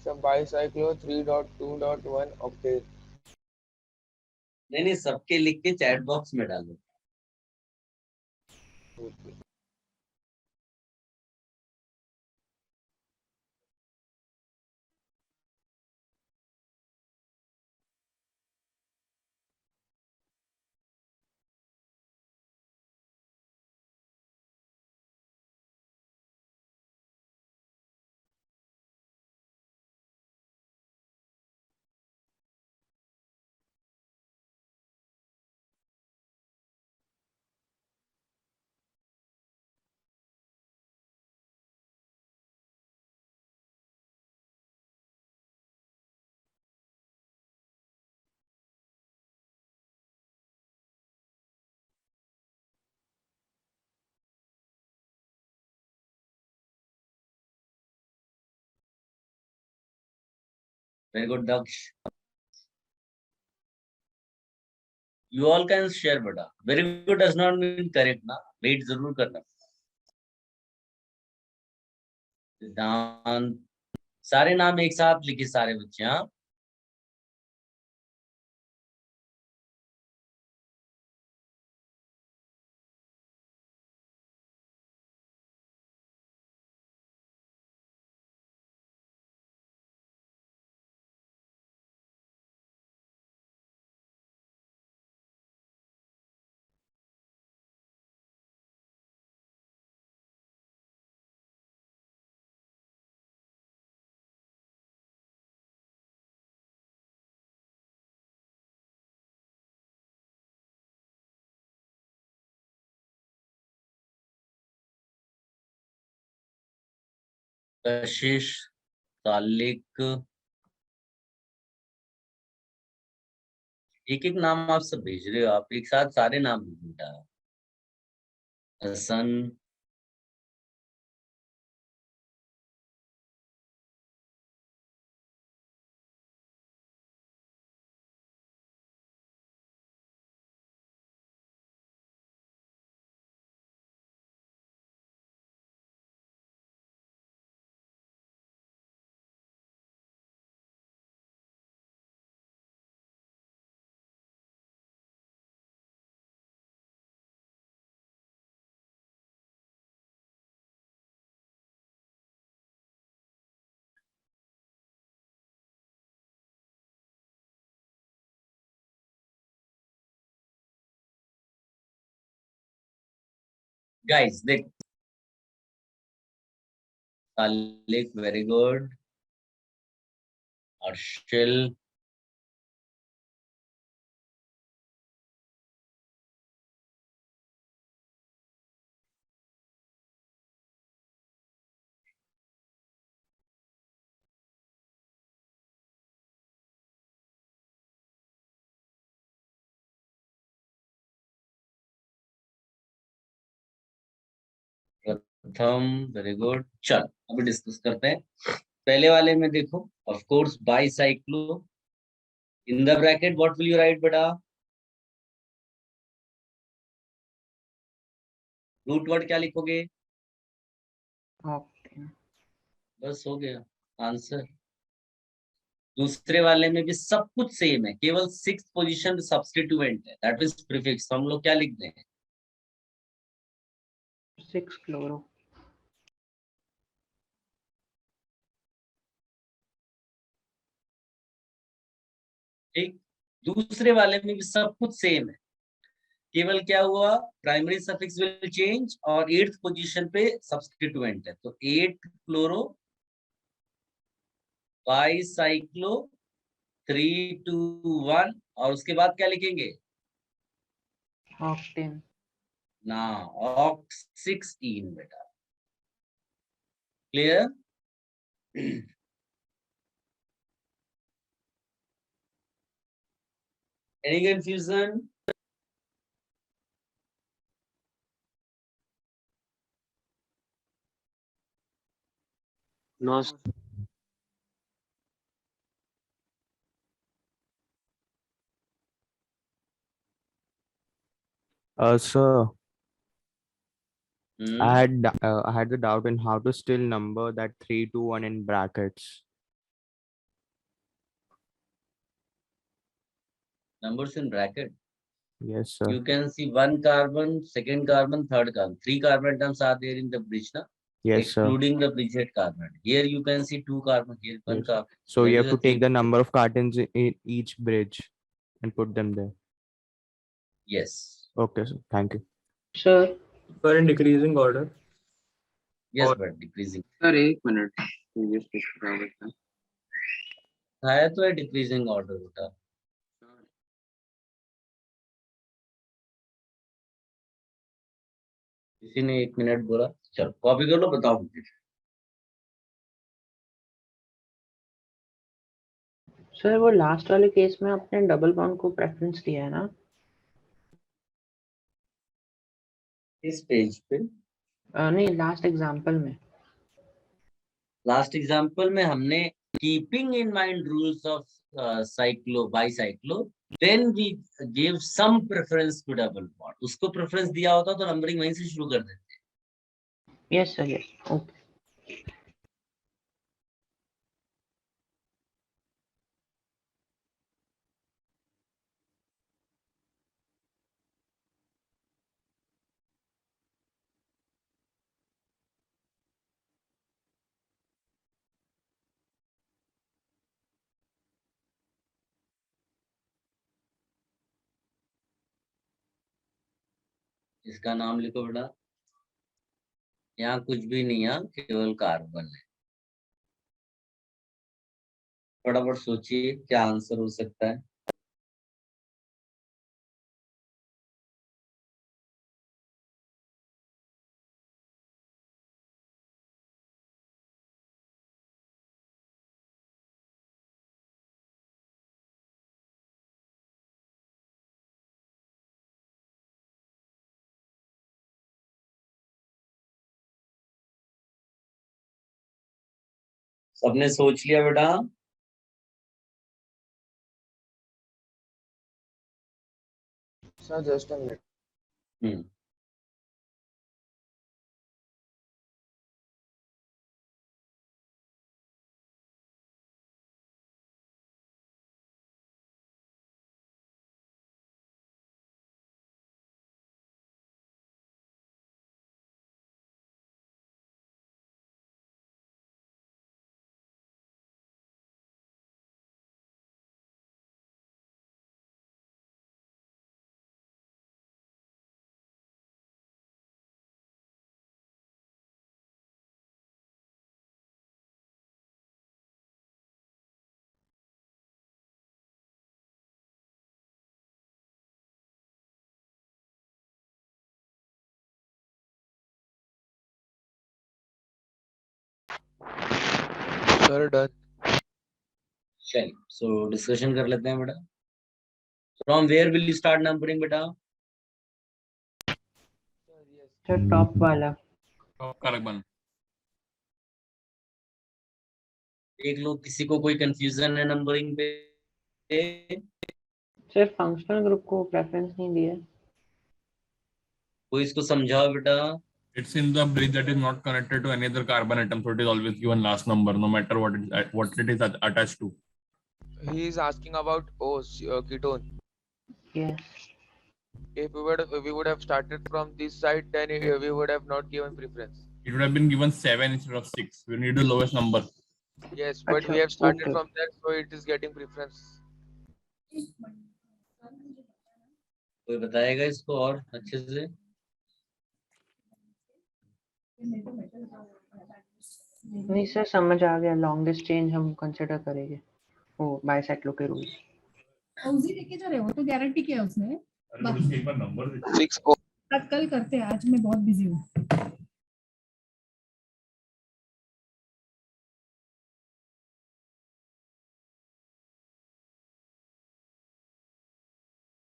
So bicyclo 3.2.1 octane. नहीं, सबके लिख के चैट बॉक्स में डालो। Very good, Daksh. You all can share, beta. Very good does not mean correct ना, wait जरूर करना। सिद्धांत, सारे नाम एक साथ लिखे सारे बच्चे। हाँ, कशिश, तालिक, एक एक नाम आप सब भेज रहे हो, आप एक साथ सारे नाम बेटा। हसन, guys, देख, तालिक वेरी गुड, अर्शिल, प्रथम वेरी गुड। चल अभी डिस्कस करते हैं। पहले वाले में देखो, of course bicyclo, in the bracket what will you right बेटा? रूट वर्ड क्या लिखोगे? octane. बस हो गया आंसर। दूसरे वाले में भी सब कुछ सेम है, केवल 6th पोजीशन सब्स्टिट्यूएंट है, दैट इज प्रीफिक्स। हम लोग क्या लिख दें? 6 chloro. ठीक, दूसरे वाले में भी सब कुछ सेम है, केवल क्या हुआ, प्राइमरी सफिक्स विल चेंज और 8th पोजीशन पे सब्स्टिट्यूएंट है, तो 8 क्लोरो बाईसाइक्लो 3 2 1 और उसके बाद क्या लिखेंगे ऑक्टेन। ना, ऑक्स 16 बेटा। Clear? Any confusion? No. Sir, Hmm. I had the doubt in how to still number that 3 2 1 in brackets. Numbers in bracket. Yes, sir. You can see 1 carbon, 2nd carbon, 3rd carbon. 3 carbon atoms are there in the bridge, na? Yes, sir. Excluding the bridgehead carbon. Here you can see 2 carbon, here 1 Yes. carbon. So There you is have to a take the 3. number of cartons in each bridge and put them there. Yes. Okay, sir. Thank you. Sir, For in decreasing order. Yes, Or- but decreasing. Sir एक minute, ये क्या होता है? है तो है decreasing order बेटा। किसी ने 1 मिनट बोला, चलो कॉपी कर लो, बताओ मुझे। सर वो लास्ट वाले केस में आपने डबल बॉन्ड को प्रेफरेंस दिया है ना? इस पेज पे नहीं, लास्ट एग्जांपल में। लास्ट एग्जांपल में हमने keeping in mind rules of cyclo bicyclo then we give some preference to double bond. उसको प्रेफरेंस दिया होता तो नंबरिंग वहीं से शुरू कर देते। Yes sir, yes, okay. इसका नाम लिखो बेटा, यहाँ कुछ भी नहीं है, केवल कार्बन है। फटाफट सोचिए क्या आंसर हो सकता है। सबने सोच लिया बेटा? Sir, just a minute. Hmm, Sir, done. चलिए सो डिस्कशन कर लेते हैं बेटा। From where will you start numbering बेटा? सर टॉप वाला। कार्बन। देख लो किसी को कोई कंफ्यूजन है नंबरिंग पे? सर फंक्शनल ग्रुप को प्रेफरेंस नहीं दिया। कोई इसको समझाओ बेटा। It's in the bridge that is not connected to any other carbon atom, so it is always given last number, no matter what it is attached to. He is asking about ketone. Yes. If we would have started from this side, then we would have not given preference. It would have been given 7 instead of 6. We need the lowest number. Yes, but we have started from there, so it is getting preference. कोई बताएगा इसको और अच्छे से? नहीं sir, समझ आ गया, longest change हम कंसिडर करेंगे वो बाइसाइक्लो के रूल। उसी लेके जा रहे हो तो गारंटी क्या है उसने? एक बार नंबर कल करते हैं, आज मैं बहुत बिजी हूँ।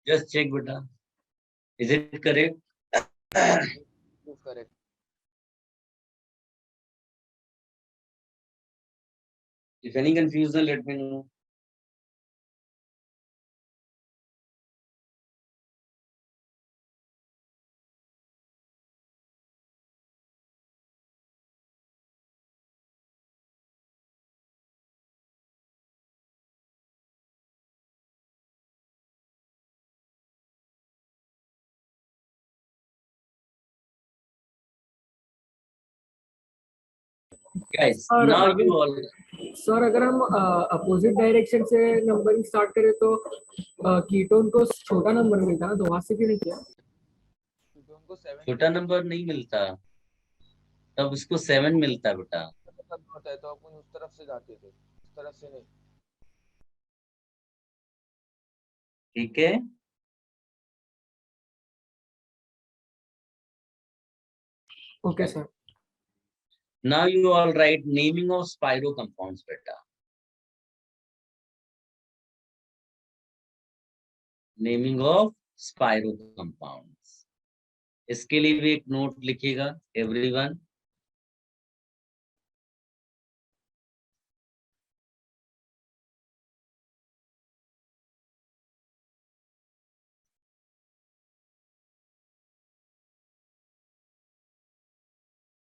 Just check beta. Is it correct? Correct. If any confusion, let me know. Guys, और now you all. सर अगर हम अपोजिट डायरेक्शन से नंबरिंग स्टार्ट करें तो कीटोन को छोटा नंबर मिलता है, तो वहां से क्यों नहीं किया? उनको 7 छोटा नंबर नहीं मिलता, तब उसको 7 मिलता बेटा। होता है तो अपन उस तरफ से जाते थे, इस तरफ से नहीं। ठीक है, okay sir. now you all write naming of spiro compounds beta. Naming of spiro compounds. इसके लिए भी एक नोट लिखिएगा everyone.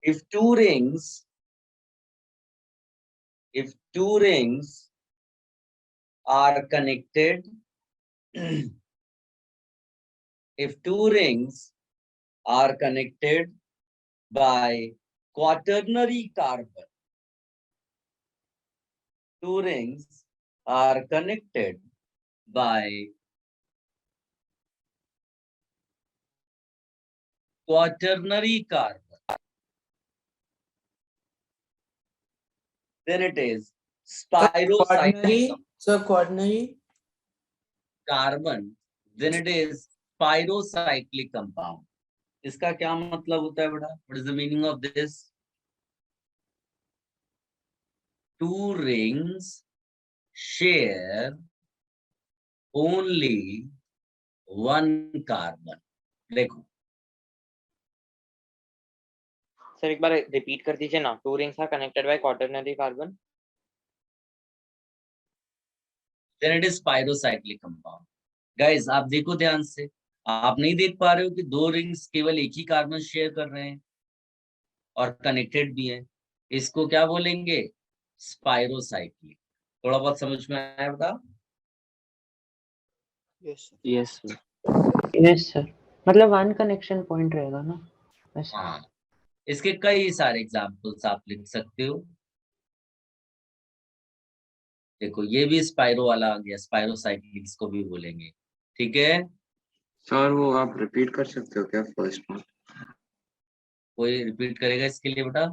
If two rings are connected, if two rings are connected by quaternary carbon, two rings are connected by quaternary carbon, then it is spirocyclic Quaternary carbon, then it is spirocyclic compound. इसका क्या मतलब होता है बेटा? What is the meaning of this? Two rings share only one carbon. देखो sir एक बार repeat कर दीजिए ना। Two rings are connected by quaternary carbon, then it is spirocyclic compound. Guys, आप देखो ध्यान से, आप नहीं देख पा रहे हो कि दो रिंग्स केवल एक ही कार्बन शेयर कर रहे हैं और कनेक्टेड भी हैं। इसको क्या बोलेंगे? स्पाइरोसाइक्लिक। थोड़ा बहुत समझ में आया बेटा? यस सर, मतलब वन कनेक्शन पॉइंट रहेगा ना वैसे। हाँ, इसके कई सारे एग्जाम्पल्स आप लिख सकते हो। देखो ये भी स्पाइरो वाला आ गया, स्पाइरोसाइक्लिक इसको भी बोलेंगे। ठीक है, सर वो आप रिपीट कर सकते हो क्या फर्स्ट वन? कोई रिपीट करेगा इसके लिए बेटा?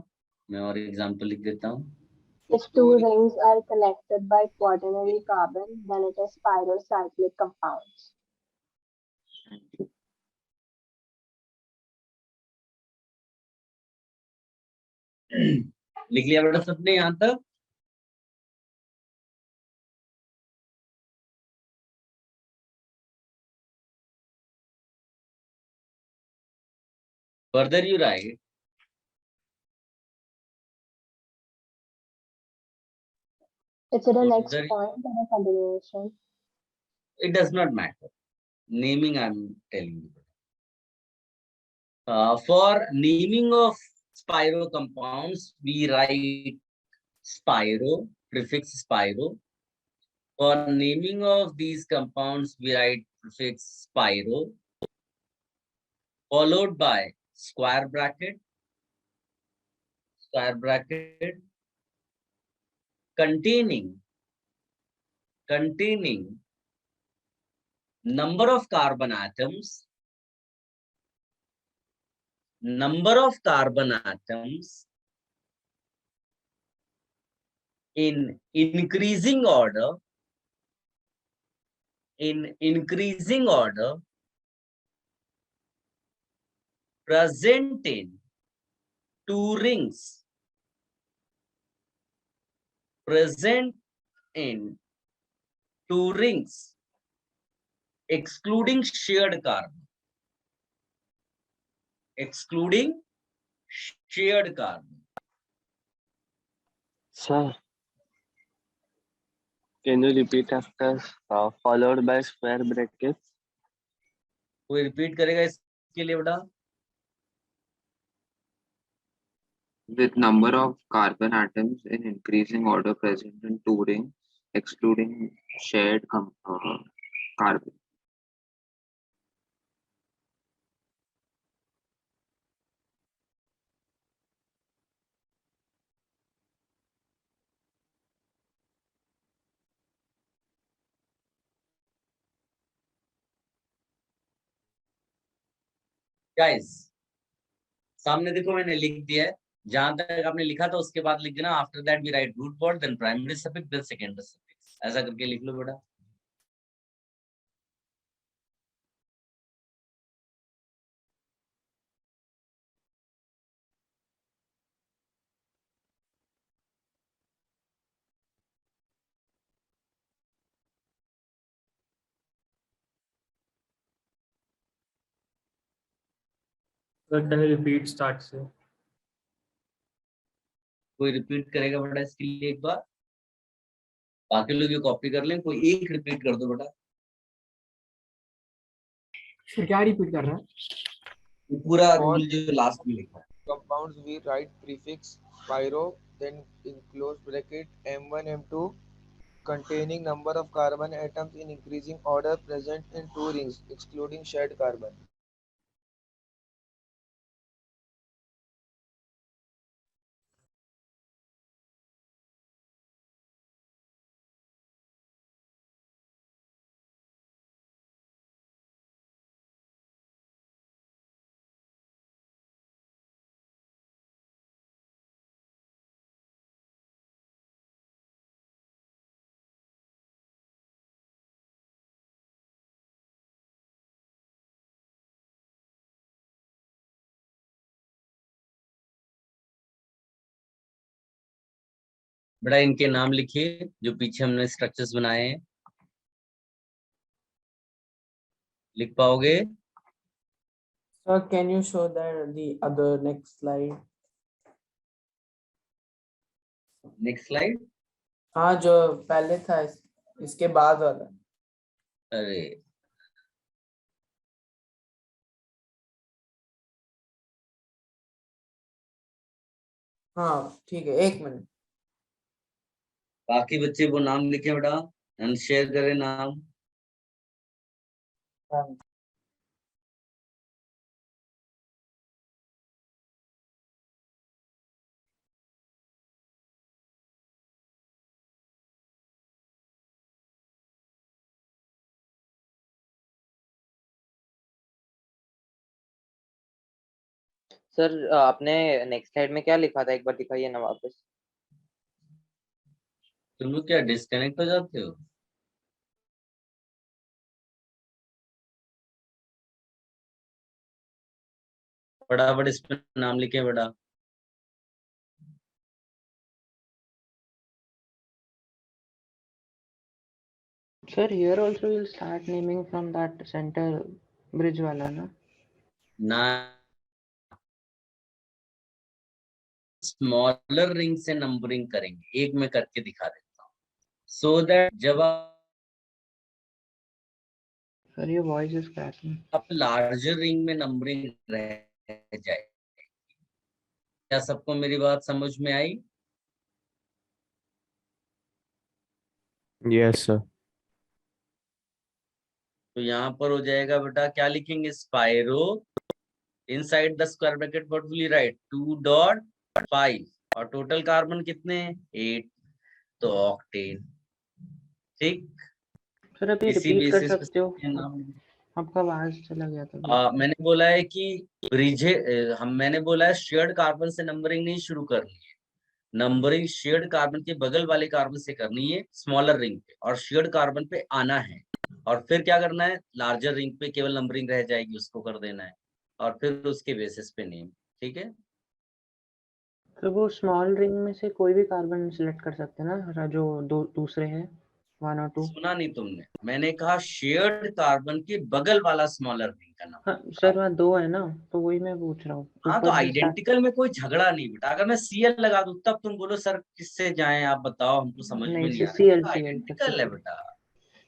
मैं और एग्जाम्पल लिख देता हूँ। If two rings are connected by quaternary carbon, then it is spirocyclic compounds. लिख लिया बेटा सबने यहाँ तक? Further you write, It's the next further, point and a continuation. it does not matter. Naming I'm telling you. For naming of spiro compounds, we write spiro, prefix spiro. For naming of these compounds, we write prefix spiro, followed by square bracket, containing number of carbon atoms in increasing order present in two rings excluding shared carbon. Sir, can you repeat after followed by square brackets? कोई repeat करेगा इसके लिए बेटा? With number of carbon atoms in increasing order present in two rings, excluding shared carbon. Guys, सामने देखो मैंने लिख दिया है, जहां तक आपने लिखा था उसके बाद लिख देना after that we write root word then primary suffix then secondary suffix, ऐसा करके लिख लो बेटा। Can you repeat start से? कोई रिपीट करेगा बेटा इसके लिए एक बार? बाकी लोग ये कॉपी कर लें, कोई एक रिपीट कर दो बेटा। फिर क्या रिपीट कर रहा है? पूरा रूल जो लास्ट में लिखा है। Compounds we write prefix pyro, then in close bracket M1 M2 containing number of carbon atoms in increasing order present in two rings excluding shared carbon. बेटा इनके नाम लिखिए जो पीछे हमने स्ट्रक्चर्स बनाए हैं, लिख पाओगे? Sir, can you show the other next slide? Next slide. हाँ, जो पहले था इसके बाद वाला। अरे हाँ ठीक है, एक मिनट। बाकी बच्चे वो नाम लिखे बेटा, एंड शेयर करें नाम। सर आपने नेक्स्ट स्लाइड में क्या लिखा था, एक बार दिखाइए ना वापस। तुम लोग क्या डिस्कनेक्ट हो जाते हो? फटाफट इस पर नाम लिखे बेटा। Sir, here also we'll start naming from that center bridge wala na? ना, स्मॉलर रिंग से नंबरिंग करेंगे, एक में करके दिखा देता हूँ, सो दैट जब Sir, your voice is cracking. आप लार्जर रिंग में नंबरिंग रह जाए। क्या सबको मेरी बात समझ में आई? Yes, sir. तो यहाँ पर हो जाएगा बेटा, क्या लिखेंगे? Spiro inside the square bracket what will you right? 2.5 और टोटल कार्बन कितने हैं? 8, तो ऑक्टेन। ठीक सर अभी इसी रिपीट कर बेसिस पे सकते हो, सबके नाम। आपका आवाज चला गया था। मैंने बोला है कि मैंने बोला है शेयर्ड कार्बन से नंबरिंग नहीं शुरू करनी है, नंबरिंग शेयर्ड कार्बन के बगल वाले कार्बन से करनी है स्मॉलर रिंग पे, और शेयर्ड कार्बन पे आना है, और फिर क्या करना है, लार्जर रिंग पे केवल नंबरिंग रह जाएगी, उसको कर देना है, और फिर उसके बेसिस पे नेम। ठीक है, तो वो स्मॉल रिंग में से कोई भी कार्बन सिलेक्ट कर सकते हैं ना, जो दूसरे हैं 1 और 2। सुना नहीं तुमने, मैंने कहा शेयर्ड कार्बन के बगल वाला स्मॉलर रिंग का नाम। हाँ सर, वहाँ 2 है ना, तो वही मैं पूछ रहा हूँ। हाँ, तो ऊपर से स्टार्ट। आइडेंटिकल में कोई झगड़ा नहीं बेटा, अगर मैं सीएल लगा दूं तब तुम बोलो सर किससे जाएं, आप बताओ, हमको समझ में नहीं, नहीं आ CL रहा, CL आइडेंटिकल है बेटा।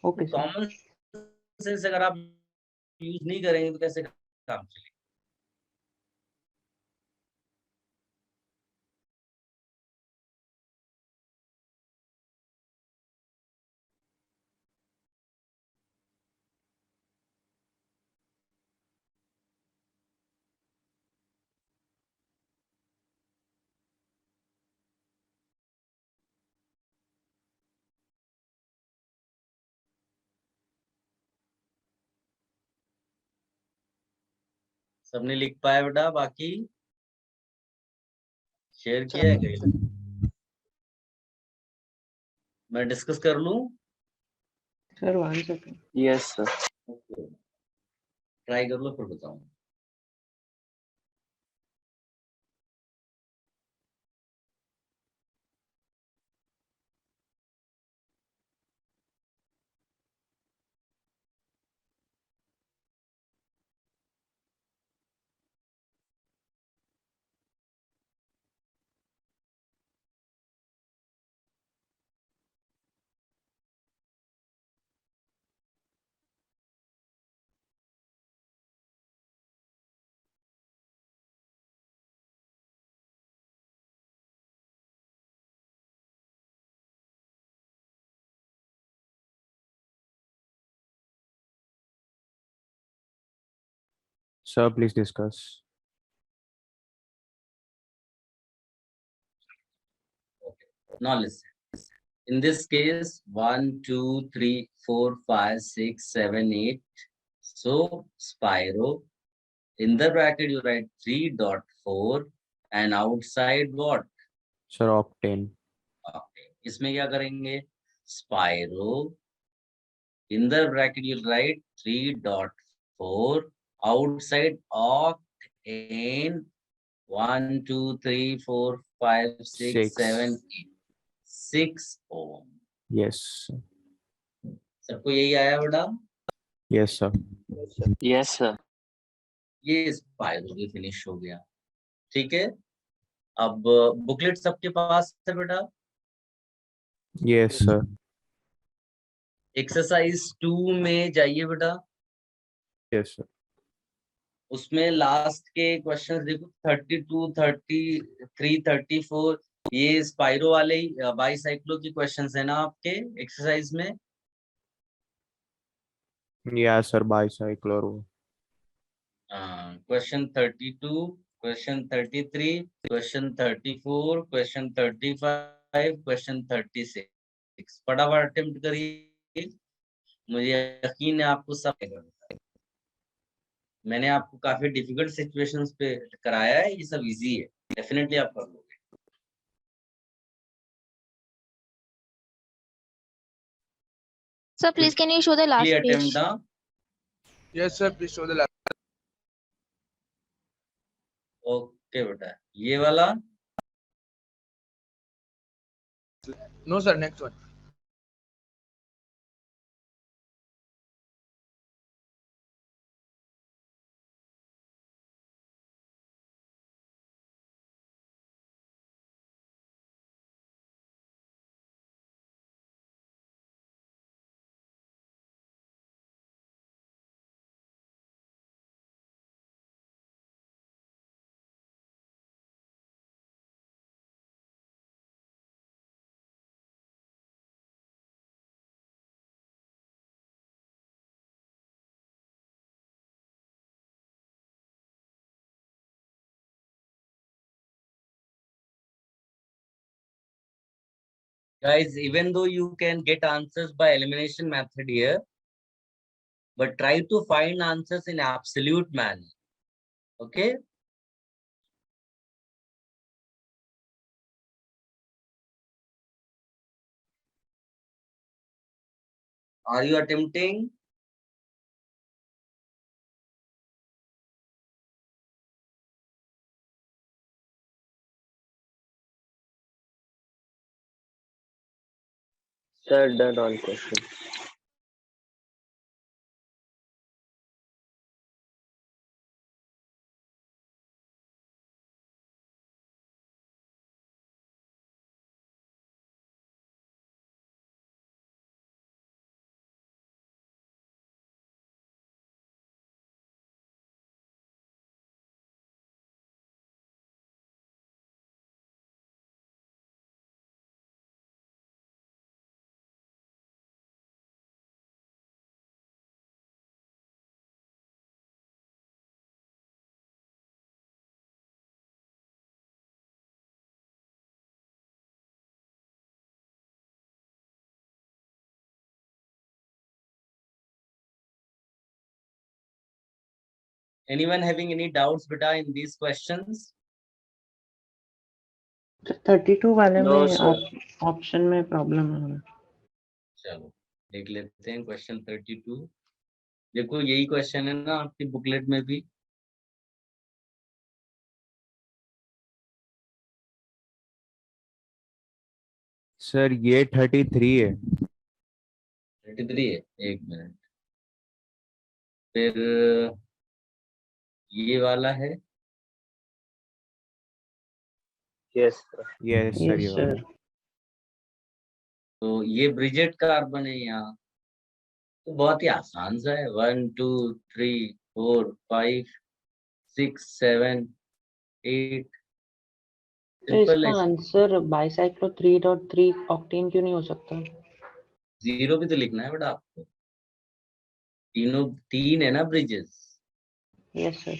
Okay sir. कॉमन सेंस अगर आप यूज नहीं करेंगे तो कैसे काम चलेगा। सबने लिख पाया बेटा, बाकी शेयर किया है कहीं? मैं डिस्कस कर लूं? Sir 1 second. Yes, sir. Try कर लो फिर बताऊं। Sir, please discuss. Now listen. In this case, 1, 2, 3, 4, 5, 6, 7, 8. So Spyro, in the bracket you write 3.4 and outside what? Sir, octane. Okay. इसमें क्या करेंगे? Spyro, in the bracket you'll write 3.4, outside octane 1, 2, 3, 4, 5, 6, 7, 8. 6 ohm. Yes. सबको यही आया बेटा? Yes, sir. Yes, sir. ये spiro भी finish हो गया। ठीक है, अब बुकलेट सबके पास है बेटा? Yes, sir. एक्सरसाइज 2 में जाइए बेटा, Yes, sir. उसमें लास्ट के क्वेश्चन देखो 32, 33, 34, ये स्पाइरो वाले ही बाईसाइक्लो के क्वेश्चंस है ना आपके एक्सरसाइज में? Yeah, sir. Bicycler. Question 32, question 33, question 34, question 35, question 36, फटाफट अटेम्प्ट करिए, मुझे यकीन है आपको सब आएगा। मैंने आपको काफी डिफिकल्ट सिचुएशंस पे कराया है, ये सब इजी है, डेफिनेटली आप कर लोगे। Sir, please can you show the last page? Attempt ना? Yes, sir. Please show the last. Okay बेटा, ये वाला? No, sir. Next one. Guys, even though you can get answers by elimination method here, but try to find answers in absolute manner. Okay? Are you attempting? Sir, done all questions. Anyone having any doubts, beta, in these questions? 32 वाले No, में sir. Option में problem है हमें। चलो देख लेते हैं question 32। देखो यही क्वेश्चन है ना आपकी बुकलेट में भी। सर ये 33 है। 33 है, एक मिनट। फिर ये वाला है। Yes, sir. यस सर ये वाला। तो ये ब्रिजेट कार्बन है यहाँ। तो बहुत ही आसान सा है। 1 2 3 4 5 6 7 8। तो इसका आंसर बाइसाइक्लो 3.3 ऑक्टेन क्यों नहीं हो सकता? 0 भी तो लिखना है बेटा आपको। तीनों 3 है ना ब्रिजेस। Yes sir.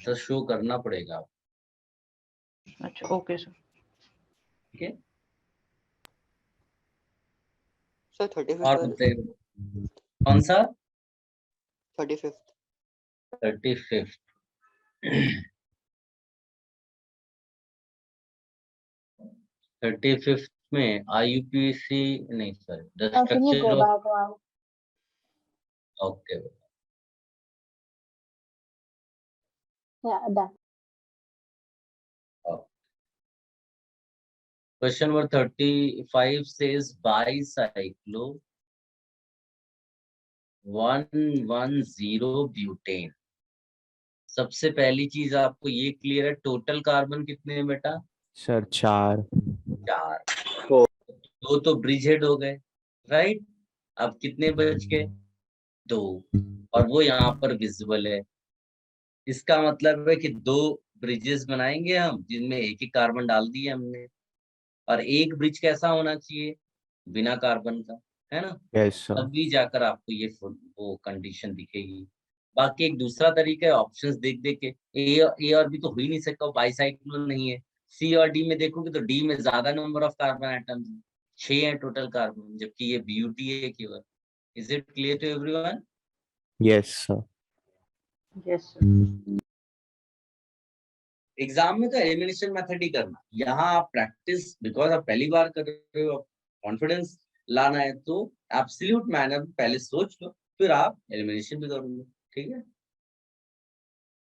तो शो करना पड़ेगा आपको। अच्छा ओके सर। ठीक है। सर 35 और बताइए कौन सा? 35th 35th। 35th में IUPAC नहीं sir, the Can you structure go of back one? okay. Yeah, done. Question number 35 says bicyclo 110 butane. सबसे पहली चीज आपको ये क्लियर है, टोटल कार्बन कितने हैं बेटा? सर 4। 4। दो तो ब्रिज हेड हो गए, राइट? अब कितने बच गए? 2, और वो यहाँ पर विजिबल है। इसका मतलब है कि 2 ब्रिजेस बनाएंगे हम, जिनमें एक ही कार्बन डाल दिए हमने। और एक ब्रिज कैसा होना चाहिए? बिना कार्बन का, है ना? Yes sir. तभी जाकर आपको ये वो कंडीशन दिखेगी। बाकी एक दूसरा तरीका है ऑप्शंस देख देख के। ए और बी तो हो ही नहीं सकता, बाइसाइक्लो नहीं है। सी और डी में देखोगे तो डी में ज्यादा नंबर ऑफ कार्बन एटम्स है, 6 है टोटल कार्बन, जबकि ये ब्यूटी है केवल। Is it clear to everyone? Yes sir. Yes sir. Exam में तो एलिमिनेशन मेथड ही करना। यहाँ आप प्रैक्टिस, बिकॉज आप पहली बार कर रहे हो, कॉन्फिडेंस लाना है, तो एब्सोल्यूट मैनर में पहले सोच लो, फिर आप एलिमिनेशन भी करोगे। ठीक है,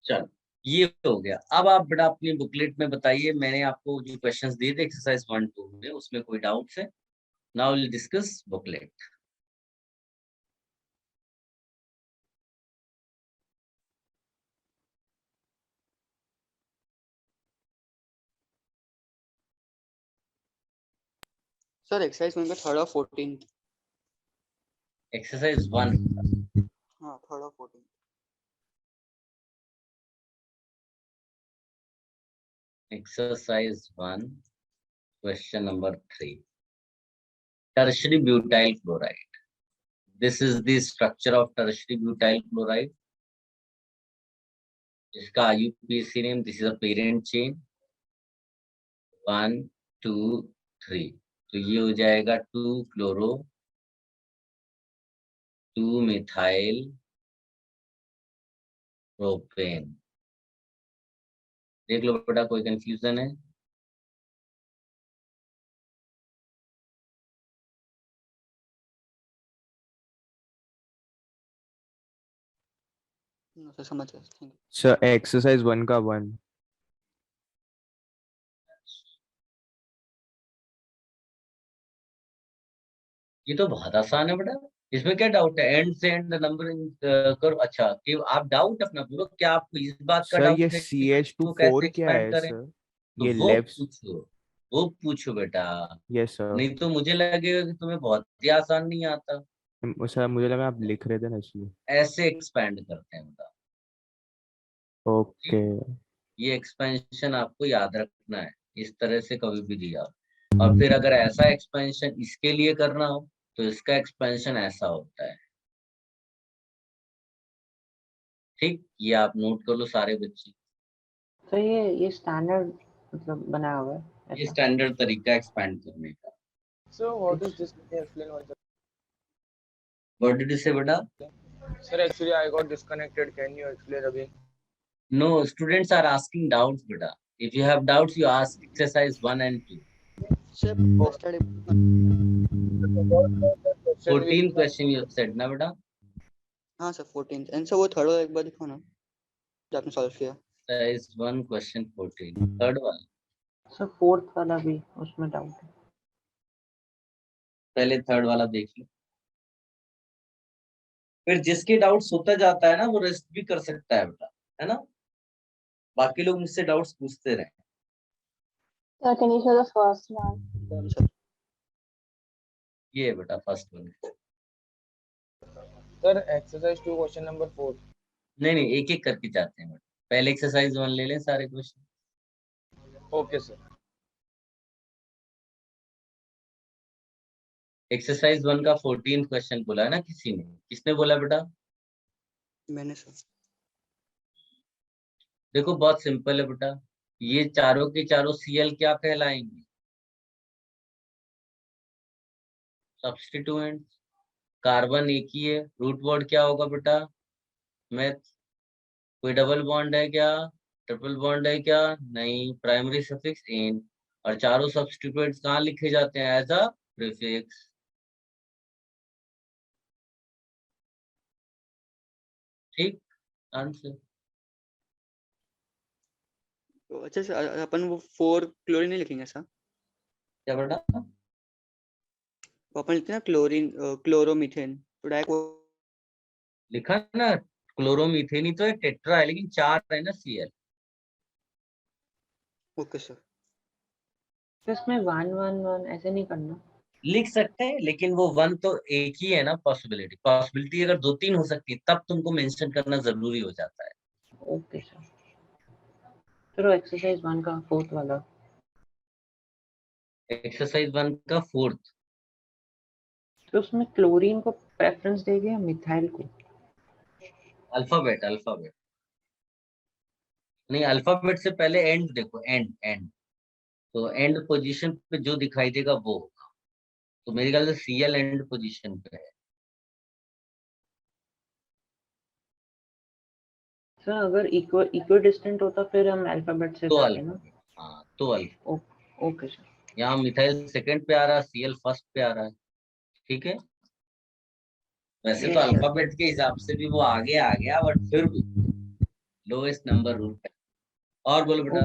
चलो ये हो गया। अब आप बेटा अपनी बुकलेट में बताइए, मैंने आपको जो क्वेश्चंस दिए थे एक्सरसाइज 1 2 में, उसमें कोई डाउट्स है? Now will discuss booklet. Sir exercise में 3rd और 14th। एक्सरसाइज 1। हाँ 3rd और 14th। Exercise 1, question number 3. Tertiary butyl chloride. This is the structure of tertiary butyl chloride. इसका IUPAC name, this is a parent chain. 1 2 3, तो ये हो जाएगा 2 chloro 2 methyl propane. देख लो बेटा, कोई कंफ्यूजन है? No, sir, समझ गया, thank you. Sir, exercise 1 का 1. ये तो बहुत आसान है बेटा, इसमें क्या डाउट है? एंड से एंड नंबरिंग करो। अच्छा, कि आप डाउट अपना पूछो, क्या आपको इस बात का सर डाउट ये है कि इसको CH24 कैसे क्या एक्सपेंड है करें? सर? तो ये वो लेफ्ट. पूछो, वो पूछो बेटा, यस सर. नहीं तो मुझे लगेगा कि तुम्हें बहुत ही आसान नहीं आता। सर मुझे लगा आप लिख रहे थे ना इसलिए. ऐसे एक्सपेंड करते हैं बेटा, ओके. ये एक्सपेंशन आपको याद रखना है, इस तरह से कभी भी दिया। और फिर अगर ऐसा एक्सपेंशन इसके लिए करना हो तो इसका एक्सपेंशन ऐसा होता है। ठीक, ये आप नोट कर लो सारे बच्चे। तो ये स्टैंडर्ड मतलब बनाया हुआ है ये ऐसा? स्टैंडर्ड तरीका एक्सपेंड करने का। So what is this? Can you explain once again? What did you say बेटा? Sir, actually I got disconnected. Can you explain again? No, students are asking doubts बेटा. If you have doubts, you ask exercise 1 and 2. Sir, yesterday 14 question you have said ना बेटा? हाँ sir 14th and sir वो third वाला एक बार दिखाओ ना जो आपने सॉल्व किया. Exercise 1 question 14. थर्ड वाला, सर फोर्थ वाला भी उसमें डाउट है. पहले थर्ड वाला देख लो, फिर जिसके डाउट्स होता जाता है ना वो रेस्ट भी कर सकता है बेटा, है ना? बाकी लोग मुझसे डाउट्स पूछते रहे। Sir, can you show the first one? ये है बेटा first one. Sir, exercise 2 question number 4. नहीं, एक एक करके जाते हैं बेटा। पहले एक्सरसाइज 1 ले लें सारे क्वेश्चन। Okay sir. एक्सरसाइज 1 का 14 क्वेश्चन बोला है ना किसी ने? किसने बोला बेटा? मैंने सर. देखो बहुत सिंपल है बेटा, ये चारों के चारों Cl क्या कहलाएंगे? सब्स्टिट्यूएंट। कार्बन एक ही है, रूट वर्ड क्या होगा बेटा? मैथ। कोई डबल बॉन्ड है क्या? ट्रिपल बॉन्ड है क्या? नहीं। प्राइमरी सफिक्स इन, और चारों सब्स्टिट्यूएंट्स कहाँ लिखे जाते हैं? As a prefix. ठीक आंसर। तो अच्छा सर अपन वो 4 क्लोरीन नहीं लिखेंगे सर? क्या बेटा? वो अपन लिखते हैं ना क्लोरीन क्लोरोमीथेन, तो डायरेक्ट वो लिखा ना, क्लोरोमीथेन ही तो है, टेट्रा है, लेकिन 4 है ना Cl। Okay sir. तो इसमें 1 1 1 ऐसे नहीं करना? लिख सकते हैं, लेकिन वो 1 तो एक ही है ना पॉसिबिलिटी अगर 2-3 हो सकती है तब तुमको मेंशन करना जरूरी हो जाता है। Okay sir. चलो एक्सरसाइज 1 का फोर्थ वाला. एक्सरसाइज 1 का फोर्थ, तो उसमें क्लोरीन को प्रेफरेंस देंगे या मिथाइल को? अल्फाबेट नहीं, अल्फाबेट से पहले एंड देखो, एंड तो एंड पोजीशन पे जो दिखाई देगा वो होगा। तो मेरे ख्याल से Cl एंड पोजीशन पे है। सर अगर इक्वल डिस्टेंट होता फिर हम अल्फाबेट से तो जाते ना. हाँ तो अल्फा। Okay sir. यहाँ मिथाइल सेकंड पे आ रहा है, Cl फर्स्ट पे आ रहा है। ठीक है, वैसे तो अल्फाबेट के हिसाब से भी वो आगे आ गया, बट फिर भी लोएस्ट नंबर रूल पे। और बोलो बेटा।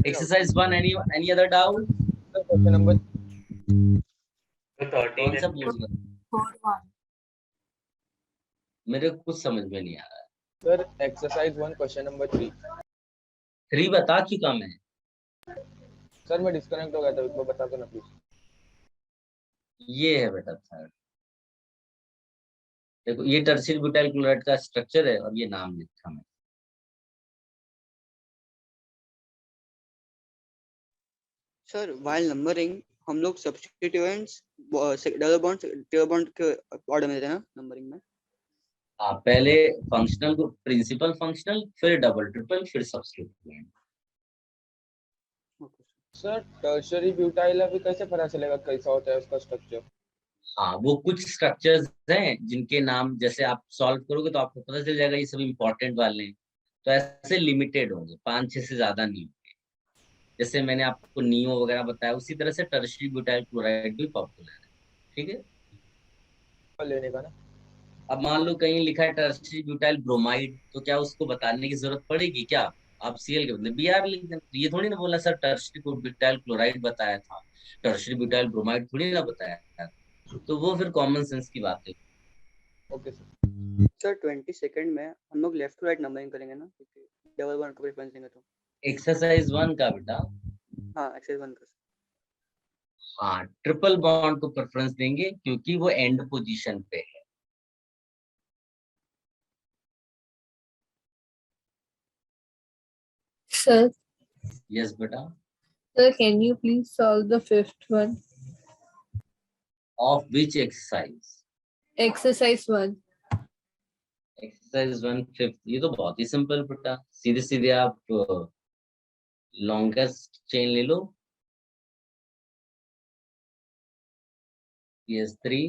Exercise 1 any other doubt? Question number कौन सा बोल रहा? मेरे को कुछ समझ में नहीं आ रहा है। Sir, exercise 1 question number 3. 3 बता चुका मैं। सर मैं डिस्कनेक्ट हो गया था, एक बार बता दो ना प्लीज। ये है बेटा थर्ड। देखो ये टर्शियल ब्यूटाइल क्लोराइड का स्ट्रक्चर है और ये नाम लिखा मैं। सर व्हाइल नंबरिंग हम लोग substituents double bond triple bond के ऑर्डर में देते हैं ना नंबरिंग में? पहले फंक्शनल को प्रिंसिपल फंक्शनल, फिर डबल ट्रिपल, फिर सब्स्टिट्यूएंट। सर टर्शरी ब्यूटाइल अभी कैसे पता चलेगा कैसा होता है उसका स्ट्रक्चर? हाँ, वो कुछ स्ट्रक्चर्स हैं जिनके नाम जैसे आप सॉल्व करोगे तो आपको पता चल जाएगा ये सब इम्पोर्टेंट वाले हैं। तो ऐसे लिमिटेड होंगे, 5-6 से ज्यादा नहीं होंगे। जैसे मैंने आपको नियो वगैरह बताया, उसी तरह से टर्शरी ब्यूटाइल क्लोराइड भी पॉपुलर है। ठीक है, लेने का ना। अब मान लो कहीं लिखा है टर्शरी ब्यूटाइल ब्रोमाइड, तो क्या उसको बताने की जरूरत पड़ेगी क्या? आप सीएल के बदले बीआर लिख देना। ये थोड़ी ना बोला सर टर्शरी ब्यूटाइल क्लोराइड बताया था, टर्शरी ब्यूटाइल ब्रोमाइड थोड़ी ना बताया था। तो वो फिर कॉमन सेंस की बात है। Okay sir. सर 20 सेकंड में हम लोग लेफ्ट टू राइट नंबरिंग करेंगे ना, क्योंकि डबल बॉन्ड को प्रेफरेंस देंगे तो। एक्सरसाइज 1 का बेटा, हाँ एक्सरसाइज 1 का। हाँ ट्रिपल बॉन्ड को प्रेफरेंस देंगे क्योंकि वो एंड पोजीशन पे है। Sir, यस बेटा। sir, can you please solve the fifth one? Of which exercise? Exercise 1. Exercise 1 fifth. ये तो बहुत ही सिंपल बेटा, सीधे सीधे आप लॉन्गेस्ट चेन ले लो, CH3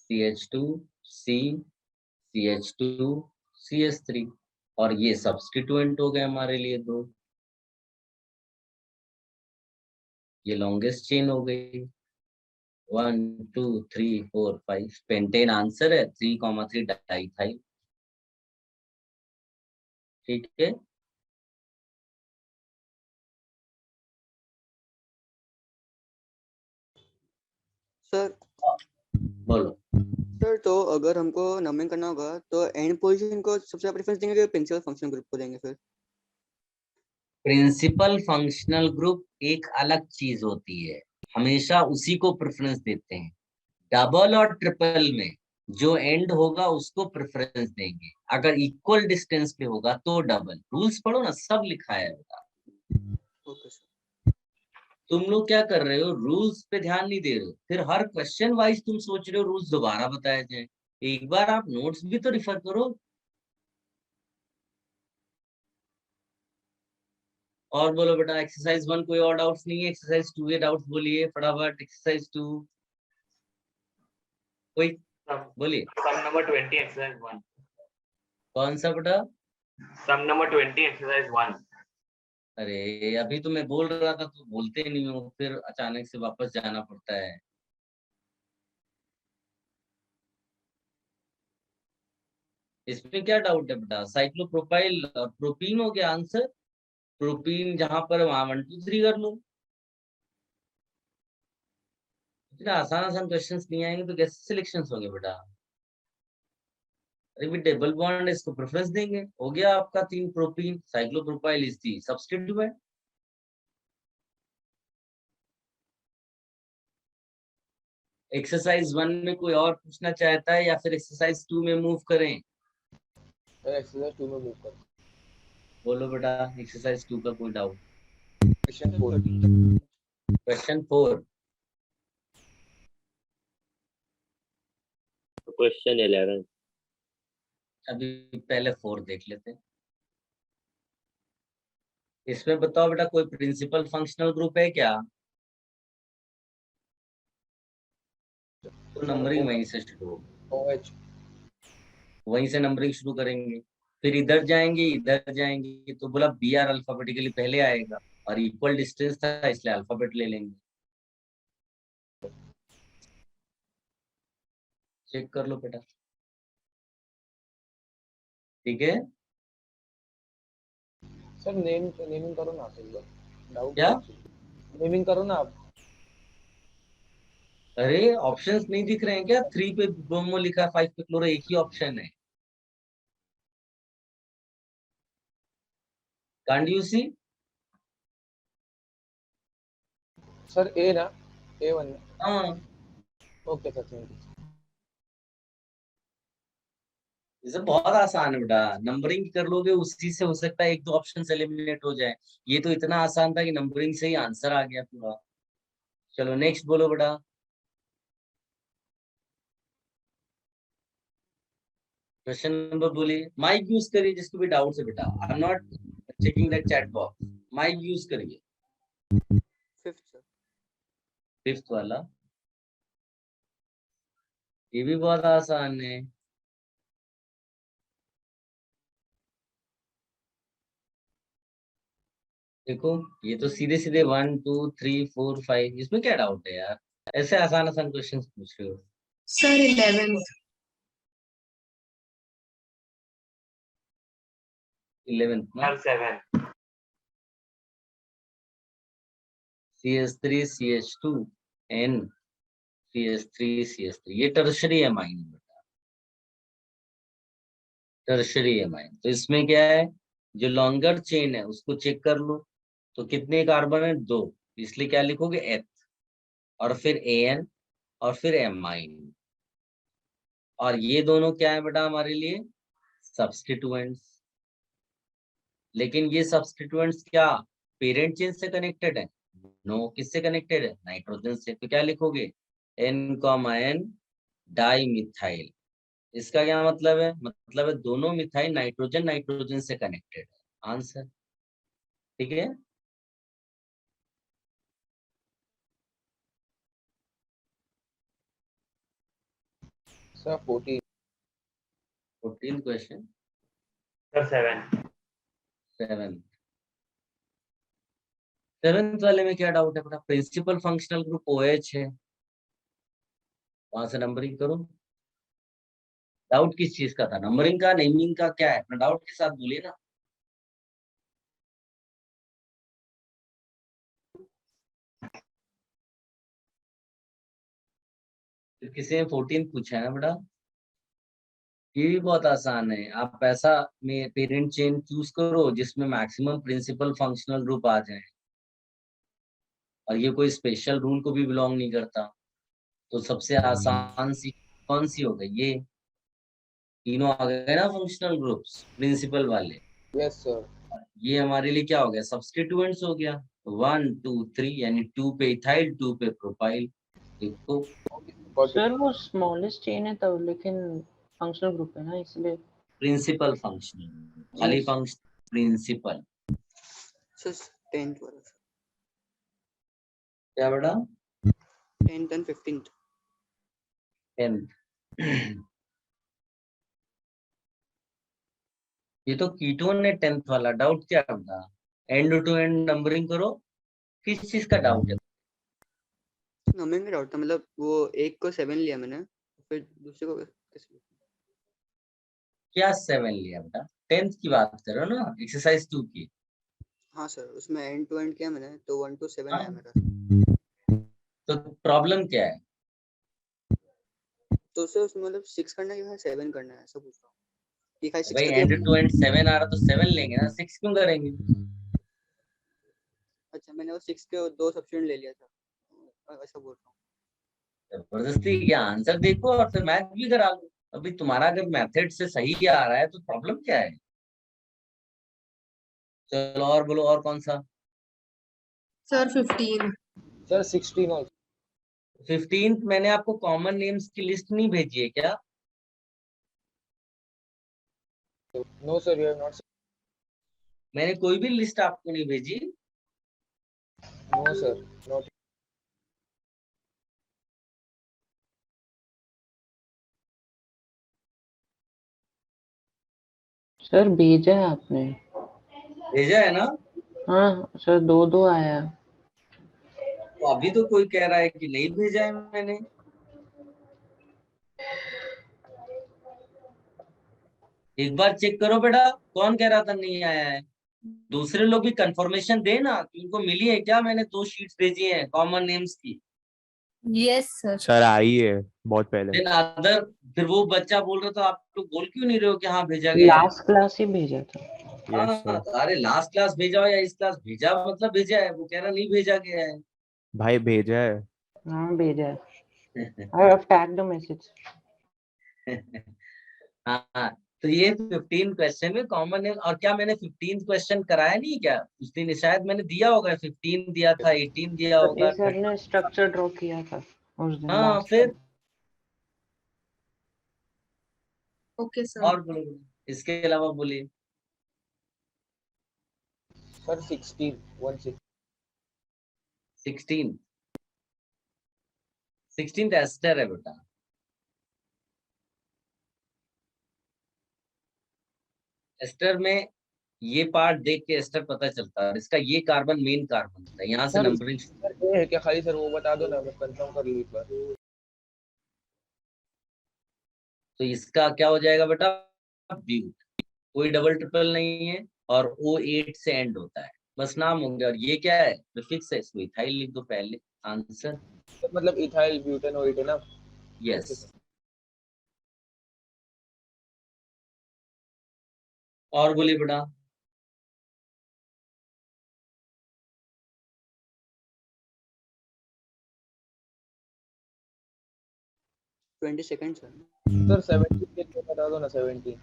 CH2 C CH2 CH3, और ये सब्स्टिट्यूएंट हो गए हमारे लिए दो। ये लॉन्गेस्ट चेन हो गई, 1 2 3 4 5। पेंटेन आंसर है, 3,3 डाइथाइल। ठीक है, सर बोलो। सर तो अगर हमको नंबरिंग करना होगा तो एंड पोजीशन को सबसे ज्यादा प्रेफरेंस देंगे कि प्रिंसिपल फंक्शन ग्रुप को देंगे? फिर प्रिंसिपल फंक्शनल ग्रुप एक अलग चीज होती है, हमेशा उसी को प्रेफरेंस देते हैं। डबल और ट्रिपल में जो एंड होगा उसको प्रेफरेंस देंगे, अगर इक्वल डिस्टेंस पे होगा तो डबल। रूल्स पढ़ो ना, सब लिखा है बेटा। Okay sir. तुम लोग क्या कर रहे हो, रूल्स पे ध्यान नहीं दे रहे हो, फिर हर क्वेश्चन वाइज तुम सोच रहे हो रूल्स दोबारा बताए जाए। एक बार आप नोट्स भी तो रिफर करो। और बोलो बेटा, एक्सरसाइज 1 कोई और डाउट्स नहीं है? एक्सरसाइज 2 के डाउट्स बोलिए फटाफट। एक्सरसाइज 2 कोई बोलिए। Sum number 20 exercise 1. कौन सा बेटा? Sum number 20 exercise 1. अरे अभी तो मैं बोल रहा था तो बोलते नहीं हो, फिर अचानक से वापस जाना पड़ता है। इसमें क्या डाउट है बेटा? साइक्लोप्रोपाइल प्रोपीन हो गया आंसर। प्रोपीन जहां पर वहां 1 2 3 कर लो। इतना आसान क्वेश्चंस नहीं आएंगे तो कैसे सिलेक्शंस होंगे बेटा? अरे भी डबल बॉन्ड, इसको प्रेफरेंस देंगे। हो गया आपका 3 propene, cyclopropyl is the substituent. Exercise 1 में कोई और पूछना चाहता है या फिर एक्सरसाइज 2 में मूव करें? एक्सरसाइज 2 में मूव कर। बोलो बेटा, एक्सरसाइज 2 का कोई डाउट? क्वेश्चन 4। क्वेश्चन 4। क्वेश्चन 11। अभी पहले 4 देख लेते हैं। इसमें बताओ बेटा, कोई प्रिंसिपल फंक्शनल ग्रुप है क्या? तो नंबरिंग वहीं से शुरू होगी, OH। वहीं से नंबरिंग शुरू करेंगे। फिर इधर जाएंगे तो बोला BR अल्फाबेटिकली पहले आएगा, और इक्वल डिस्टेंस था इसलिए अल्फाबेट ले लेंगे। चेक कर लो बेटा, ठीक है? सर नेमिंग करो ना आप एक बार, डाउट क्या? नेमिंग करो ना आप। अरे ऑप्शंस नहीं दिख रहे हैं क्या? 3 पे ब्रोमो लिखा है, 5 पे क्लोरो, एक ही ऑप्शन है। Can't you see? Sir A no, A1 ना? हाँ, ओके सर, थैंक यू। ये सब बहुत आसान है बेटा, नंबरिंग कर लोगे उसी से हो सकता है 1-2 ऑप्शन एलिमिनेट हो जाए। ये तो इतना आसान था कि नंबरिंग से ही आंसर आ गया पूरा। चलो नेक्स्ट बोलो बेटा। क्वेश्चन नंबर बोलिए। माइक यूज करिए जिसको भी डाउट है बेटा। I am not checking the chat box, mic use करिए। 5th वाला, ये भी बहुत आसान है। देखो ये तो सीधे सीधे 1 2 3 4 5, इसमें क्या डाउट है यार, ऐसे आसान आसान क्वेश्चन पूछ रहे हो। सर 11th 11th में Sir 7. CH3 CH2 N CH3 CH3, ये टर्शरी एमाइन बेटा, टर्शरी एमाइन। तो इसमें क्या है, जो लॉन्गर चेन है उसको चेक कर लो, तो कितने कार्बन है, 2, इसलिए क्या लिखोगे एथ, और फिर AN, और फिर एमाइन। और ये दोनों क्या है बेटा हमारे लिए, सब्स्टिट्यूएंट्स। लेकिन ये सब्स्टिट्यूएंट्स क्या पेरेंट चेन से कनेक्टेड है? नो, किससे कनेक्टेड है, नाइट्रोजन से। तो क्या लिखोगे, N, डाई मिथाइल। इसका क्या मतलब है, मतलब है दोनों मिथाइल नाइट्रोजन नाइट्रोजन से कनेक्टेड है। आंसर ठीक है। Sir 14 question. Sir 7. 7th वाले में क्या डाउट है बेटा, प्रिंसिपल फंक्शनल ग्रुप OH है, वहां से नंबरिंग करो। डाउट किस चीज का था, नंबरिंग का, नेमिंग का, क्या है अपना डाउट के साथ बोलिए ना। तो किसी ने 14 पूछा है बेटा, ये भी बहुत आसान है। आप ऐसा में पेरेंट चेन चूज करो जिसमें मैक्सिमम प्रिंसिपल फंक्शनल ग्रुप आ जाए, और ये कोई स्पेशल रूल को भी बिलोंग नहीं करता। तो सबसे आसान सी कौन सी हो गई, ये तीनों आ गए ना फंक्शनल ग्रुप्स प्रिंसिपल वाले। Yes sir. ये हमारे लिए क्या हो गया, सब्स्टिट्यूएंट्स हो गया। 1 2 3 यानी 2 पे इथाइल 2 पे प्रोपाइल। देखो सर वो स्मॉलेस्ट चेन है तब, लेकिन फंक्शनल ग्रुप है ना इसलिए। प्रिंसिपल फंक्शनल, खाली फंक्शन प्रिंसिपल। सर 10th वाला सर, क्या बेटा, 10th and 15th। 10th ये तो कीटोन है 10th वाला। डाउट क्या होगा, एंड टू एंड नंबरिंग करो, किस चीज का डाउट है? नंबरिंग में डाउट था, मतलब वो एक को 7 लिया मैंने, फिर दूसरे को कैसे? क्या 7 लिया बेटा, 10th की बात करो ना, एक्सरसाइज 2 की। हाँ सर, उसमें एंड टू एंड किया मैंने तो 1 to 7 आया मेरा। तो प्रॉब्लम क्या है? तो सर उसमें मतलब 6 करना है या 7 करना है, ऐसा पूछ रहा हूँ। कि खाली 6 भाई करके एंड टू एंड 7 आ रहा तो 7 लेंगे ना, 6 क्यों करेंगे? अच्छा, मैंने वो 6 के 2 सब्स्टिट्यूएंट ले लिया था, ऐसा बोल रहा हूँ। जबरदस्ती क्या, आंसर देखो और फिर मैथ भी करा लो। अभी तुम्हारा अगर मेथड से सही आ रहा है तो प्रॉब्लम क्या है? चलो और बोलो, और कौन सा? Sir 15 sir 16 also. 15th मैंने आपको कॉमन नेम्स की लिस्ट नहीं भेजी है क्या? No sir, you have not. मैंने कोई भी लिस्ट आपको नहीं भेजी। No sir, not. सर भेजा है आपने? भेजा है ना? हाँ सर, 2 आया। तो अभी तो कोई कह रहा है कि नहीं भेजा है मैंने। एक बार चेक करो बेटा, कौन कह रहा था नहीं आया है? दूसरे लोग भी कंफर्मेशन दे ना कि उनको मिली है क्या। मैंने 2 शीट्स भेजी हैं कॉमन नेम्स की। Yes sir. सर आई है बहुत पहले। देन अदर, फिर वो बच्चा बोल रहा था, आप लोग बोल क्यों नहीं रहे हो कि हाँ भेजा गया है? लास्ट क्लास ही भेजा था। यस हाँ, सर। अरे लास्ट क्लास भेजा हो या इस क्लास भेजा, मतलब भेजा है। वो कह रहा नहीं भेजा गया है। भाई भेजा है। हाँ भेजा है। I have tagged the message. हाँ, तो ये 15 क्वेश्चन में कॉमन है। और क्या मैंने 15 क्वेश्चन कराया नहीं क्या उस दिन? शायद मैंने दिया होगा, 15 दिया था, 18 दिया होगा, सर ने स्ट्रक्चर ड्रॉ किया था उस दिन। हाँ फिर ओके सर। और बोलो, इसके अलावा बोलिए। सर 16 16। 16 16th एस्टर है बेटा। एस्टर में ये पार्ट देख के एस्टर पता चलता है, इसका ये कार्बन मेन कार्बन होता है, यहाँ से सर नंबरिंग। ये है क्या खाली सर, वो बता दो ना, मैं कंफर्म कर लूँ एक बार। तो इसका क्या हो जाएगा बेटा, ब्यूट, कोई डबल ट्रिपल नहीं है और O8 से एंड होता है, बस नाम हो गया। और ये क्या है, प्रीफिक्स है, इसको इथाइल लिख दो पहले, आंसर। मतलब इथाइल ब्यूटेनोइड है ना। यस। और बोलिए बेटा। Second sir. सर 17 के लिए बता दो ना, 17।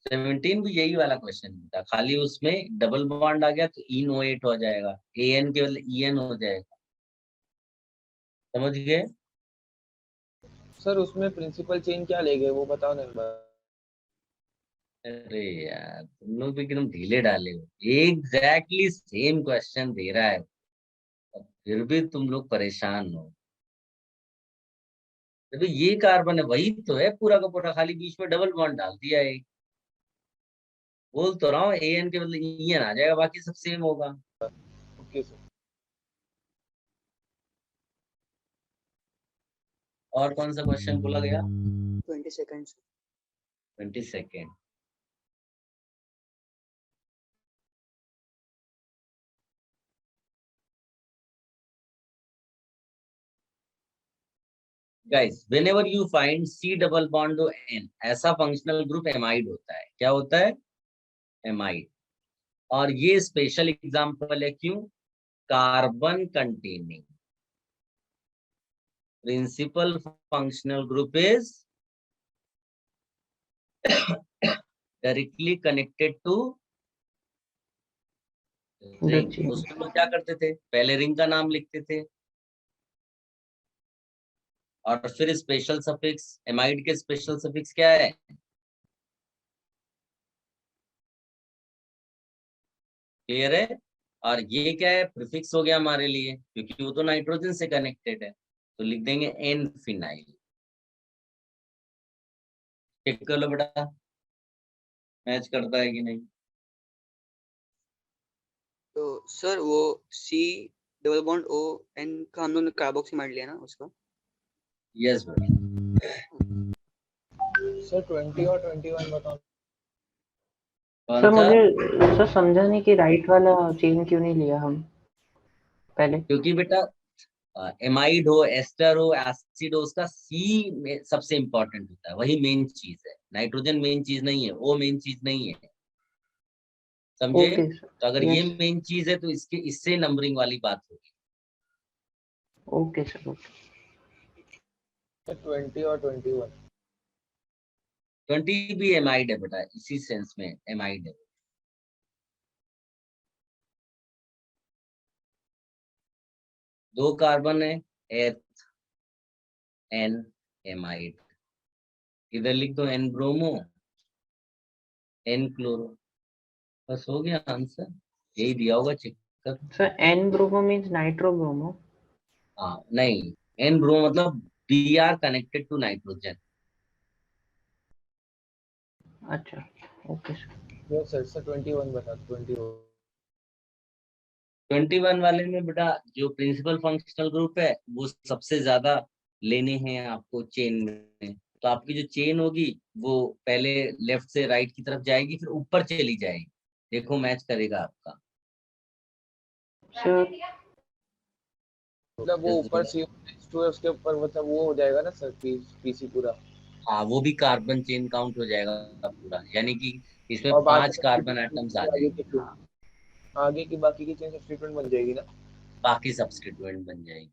17 भी यही वाला क्वेश्चन था, खाली उसमें डबल बॉन्ड आ गया तो इन O8 हो जाएगा, AN के बदले EN हो जाएगा, समझ गए। सर उसमें प्रिंसिपल चेन क्या ले गए वो बताओ ना एक बार। अरे यार तुम लोग भी एकदम ढीले डाले हो, एग्जैक्टली सेम क्वेश्चन दे रहा है और फिर भी तुम लोग परेशान हो। तो ये कार्बन है, वही तो है पूरा का पूरा, खाली बीच में डबल बॉन्ड डाल दिया है। बोल तो रहा हूँ AN के बदले EN आ जाएगा, बाकी सब सेम होगा। Okay sir. और कौन सा क्वेश्चन बोला गया? 20 second. 20 second. Guys, whenever you find C double bond to N, ऐसा फंक्शनल ग्रुप एमाइड होता है। क्या होता है? एमाइड। और ये स्पेशल एग्जांपल है, क्यों? Carbon containing principal functional group is directly connected to ring. उसमें लोग क्या करते थे, पहले रिंग का नाम लिखते थे और फिर स्पेशल सफिक्स। एमाइड के स्पेशल सफिक्स क्या है? क्लियर है? और ये क्या है, प्रीफिक्स हो गया हमारे लिए, क्योंकि वो तो नाइट्रोजन से कनेक्टेड है, तो लिख देंगे N फिनाइल। चेक कर लो बेटा मैच करता है कि नहीं। तो सर वो C double bond O N का हम लोग ने कार्बोक्सिमाइड लिया ना उसका। यस बेटा। सर 20 और 21 बताओ। सर मुझे सर समझा नहीं कि राइट वाला चेन क्यों नहीं लिया हम पहले। क्योंकि बेटा एमाइड हो, एस्टर हो, एसिड हो, उसका सी में सबसे इंपॉर्टेंट होता है, वही मेन चीज है। नाइट्रोजन मेन चीज नहीं है, वो मेन चीज नहीं है, समझे? तो अगर ये मेन चीज है तो इसके इससे नंबरिंग वाली बात होगी। Okay sir. ओके 20 और 21। 20 भी एमाइड है बेटा, इसी सेंस में एमाइड है। दो कार्बन है, एथ N एमाइड, इधर लिख दो N ब्रोमो N क्लोरो, बस हो गया आंसर, यही दिया होगा, चेक कर। Sir N bromo means nitro bromo. हाँ नहीं, N ब्रोमो मतलब Br कनेक्टेड टू नाइट्रोजन। अच्छा okay sir. Yes sir. Sir 21 बता दो। 21 21 वाले में बेटा जो प्रिंसिपल फंक्शनल ग्रुप है वो सबसे ज्यादा लेने हैं आपको चेन में। तो आपकी जो चेन होगी वो पहले लेफ्ट से राइट की तरफ जाएगी, फिर ऊपर चली जाएगी। देखो मैच करेगा आपका। मतलब वो ऊपर CO2 है, उसके ऊपर मतलब वो हो जाएगा ना सर, PC पूरा। हाँ वो भी कार्बन चेन काउंट हो जाएगा पूरा, यानी कि इसमें और 5 कार्बन एटम्स आ आगे जाएंगे। की आगे की बाकी की चेन सब्स्टिट्यूएंट बन जाएगी ना। बाकी सब्स्टिट्यूएंट बन जाएगी।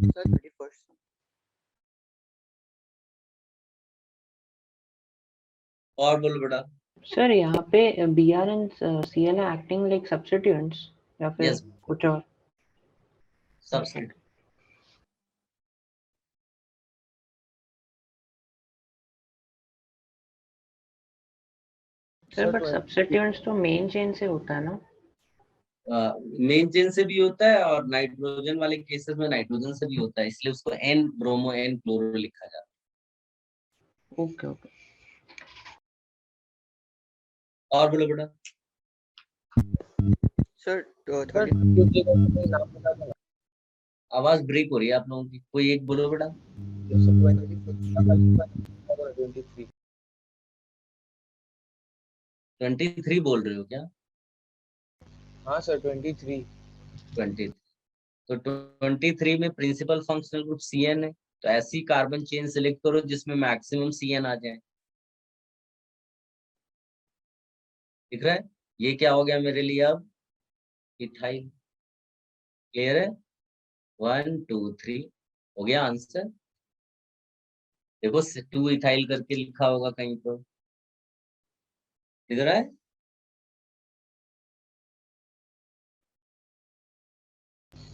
Sir 31st। और बोलो बेटा। सर यहाँ पे Br and Cl are acting like substituents या फिर Yes. कुछ और? सब्स्टिट्यूएंट। सर बट सब्स्टिट्यूएंट्स तो मेन चेन से होता है ना। मेन चेन से भी होता है और नाइट्रोजन वाले केसेस में नाइट्रोजन से भी होता है, इसलिए उसको एन ब्रोमो एन क्लोरो लिखा जाता है। ओके ओके और बोलो बेटा। सर आवाज ब्रेक हो रही है आप लोगों की, कोई एक बोलो बेटा। 23 बोल रहे हो क्या? हाँ सर 23। 23 तो 23 में प्रिंसिपल फंक्शनल ग्रुप CN है, तो ऐसी कार्बन चेन सिलेक्ट करो जिसमें मैक्सिमम CN आ जाए। दिख रहा है? ये क्या हो गया मेरे लिए अब? इथाइल। क्लियर है? 1 2 3 हो गया आंसर। देखो 2 इथाइल करके लिखा होगा कहीं तो, दिख रहा है?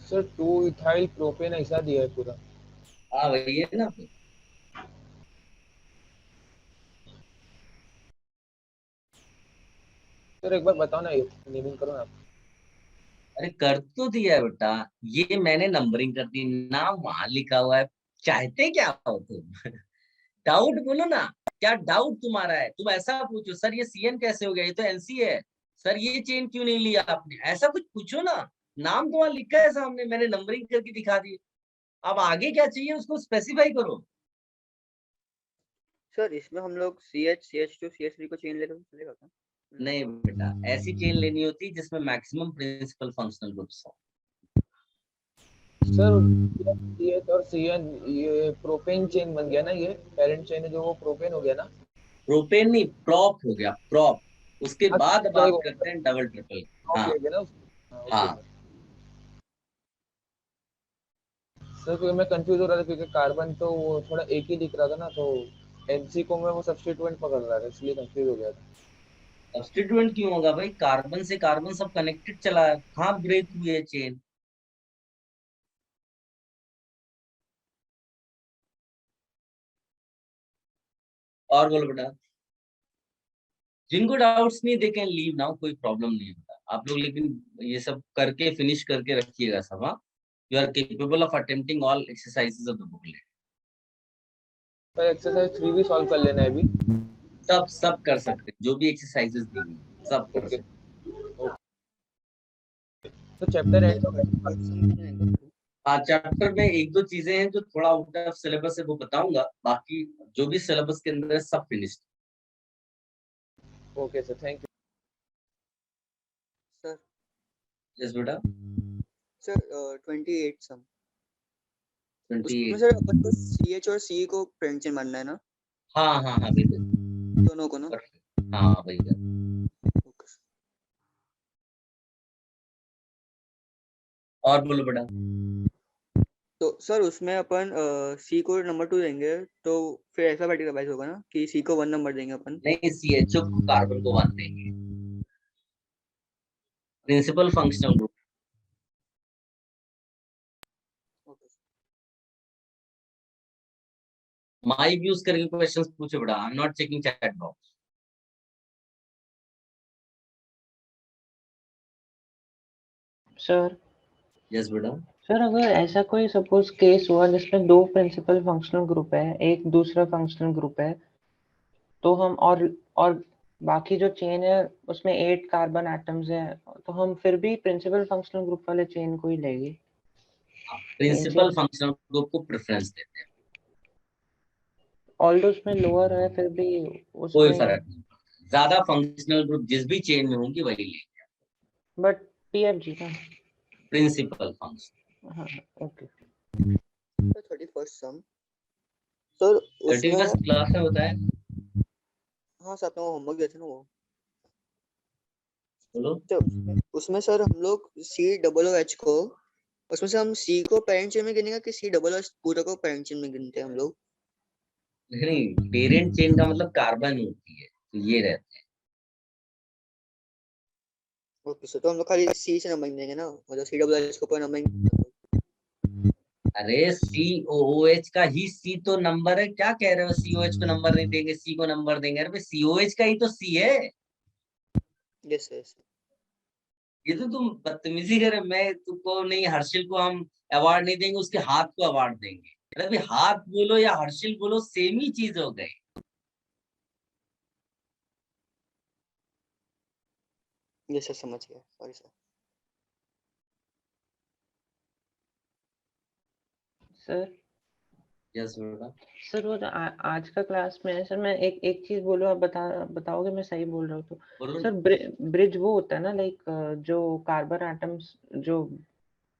सर 2 इथाइल प्रोपेन ऐसा दिया है पूरा। हाँ वही है ना। सर एक बार बताओ ना, ये नेमिंग करो ना आप। अरे कर तो दिया है बेटा, ये मैंने नंबरिंग कर दी, नाम वहां लिखा हुआ है। चाहते क्या हो तुम? डाउट बोलो ना, क्या डाउट तुम्हारा है? तुम ऐसा पूछो, सर ये CN कैसे हो गया, ये तो NC है, सर ये चेन क्यों नहीं लिया आपने, ऐसा कुछ पूछो ना। नाम तो वहां लिखा है सामने, मैंने नंबरिंग करके दिखा दी। अब आगे क्या चाहिए उसको स्पेसिफाई करो। सर इसमें हम लोग CH CH2 CH3 को चेन लेकर चलेगा क्या? नहीं बेटा, ऐसी चेन लेनी होती जिसमें मैक्सिमम प्रिंसिपल फंक्शनल ग्रुप्स हो। सर CH और CN ये प्रोपेन चेन बन गया ना, ये पेरेंट चेन है जो वो प्रोपेन हो गया ना। प्रोपेन नहीं, प्रॉप हो गया, प्रॉप। उसके बाद अच्छा, बात करते हैं डबल ट्रिपल। हाँ ले गया ना। हाँ। सर क्योंकि मैं कंफ्यूज हो रहा था, क्योंकि कार्बन तो वो थोड़ा एक ही दिख रहा था ना, तो NC को मैं वो सब्स्टिट्यूएंट पकड़ रहा था, इसलिए कंफ्यूज हो गया था। सब्स्टिट्यूएंट क्यों होगा भाई, कार्बन से कार्बन सब कनेक्टेड चला है, कहाँ ब्रेक हुई है चेन? और बोलो बेटा। जिनको डाउट्स नहीं दे कैन लीव नाउ, कोई प्रॉब्लम नहीं होता आप लोग, लेकिन ये सब करके फिनिश करके रखिएगा सब। हाँ, you are capable of attempting all exercises of the booklet. Sir exercise 3 भी सॉल्व कर लेना है अभी। सब कर सकते हैं, जो भी एक्सरसाइजेस दी हुई सब कर सकते हैं। तो चैप्टर एंड हाँ, चैप्टर में एक दो चीजें हैं जो थोड़ा आउट ऑफ सिलेबस है, वो बताऊंगा, बाकी जो भी सिलेबस के अंदर है सब finished. Okay sir, thank you sir. Yes बेटा। सर 28 सम 28 उसमें सर अपन को CH और C को फ्रेंड चेन मानना है ना? हाँ हाँ हाँ बिल्कुल, दोनों को ना? हाँ भैया। और बोलो बेटा। तो सर उसमें अपन C को नंबर 2 देंगे तो फिर अल्फाबेटिकल वाइज होगा ना कि C को 1 नंबर देंगे अपन? नहीं, CHO को कार्बन को 1 देंगे, principal functional group. Mic use करके क्वेश्चंस पूछो बेटा, I am not checking chat box. Sir. Yes बेटा। सर अगर ऐसा कोई सपोज केस हुआ जिसमें 2 प्रिंसिपल फंक्शनल ग्रुप है, एक दूसरा फंक्शनल ग्रुप है, तो हम और बाकी जो चेन है उसमें 8 कार्बन एटम्स है, तो हम फिर भी प्रिंसिपल फंक्शनल ग्रुप वाले चेन को ही लेंगे? प्रिंसिपल फंक्शनल ग्रुप को प्रेफरेंस देते हैं, ऑल्दो उसमें लोअर है फिर भी कोई उसमें। फर्क नहीं, ज्यादा फंक्शनल ग्रुप जिस भी चेन में होंगी वही लेंगे। बट PFG का प्रिंसिपल फंक्शन। हाँ ओके। 31st सम सर उसमें 31st क्लास में होता है। हाँ सर अपना होमवर्क देते ना वो। बोलो। तो उसमें सर हम लोग COOH को उसमें से हम C को पेरेंट चेन में गिनेगा कि COOH पूरा को पेरेंट चेन में गिनते हैं हम लोग? नहीं, पेरेंट चेन का मतलब कार्बन होती है, तो ये रहते हैं। ओके सर, तो हम लोग खाली C से नंबरिंग देंगे ना, मतलब COOH को पूरा नंबरिंग? अरे COOH का ही C तो नंबर है, क्या कह रहे हो? COH को नंबर नहीं देंगे, C को नंबर देंगे? अरे COH का ही तो C है। Yes yes. ये तो तुम बदतमीजी करे, मैं तुमको नहीं, हर्षिल को हम अवार्ड नहीं देंगे, उसके हाथ को अवार्ड देंगे। अरे भाई हाथ बोलो या हर्षिल बोलो, सेम ही चीज हो गई। ये सर समझ गया, सॉरी सर। सर यस बेटा। सर वो आज का क्लास में सर मैं एक चीज बोलूँ, आप बताओगे मैं सही बोल रहा हूँ तो। सर ब्रिज वो होता है ना, लाइक जो कार्बन एटम्स जो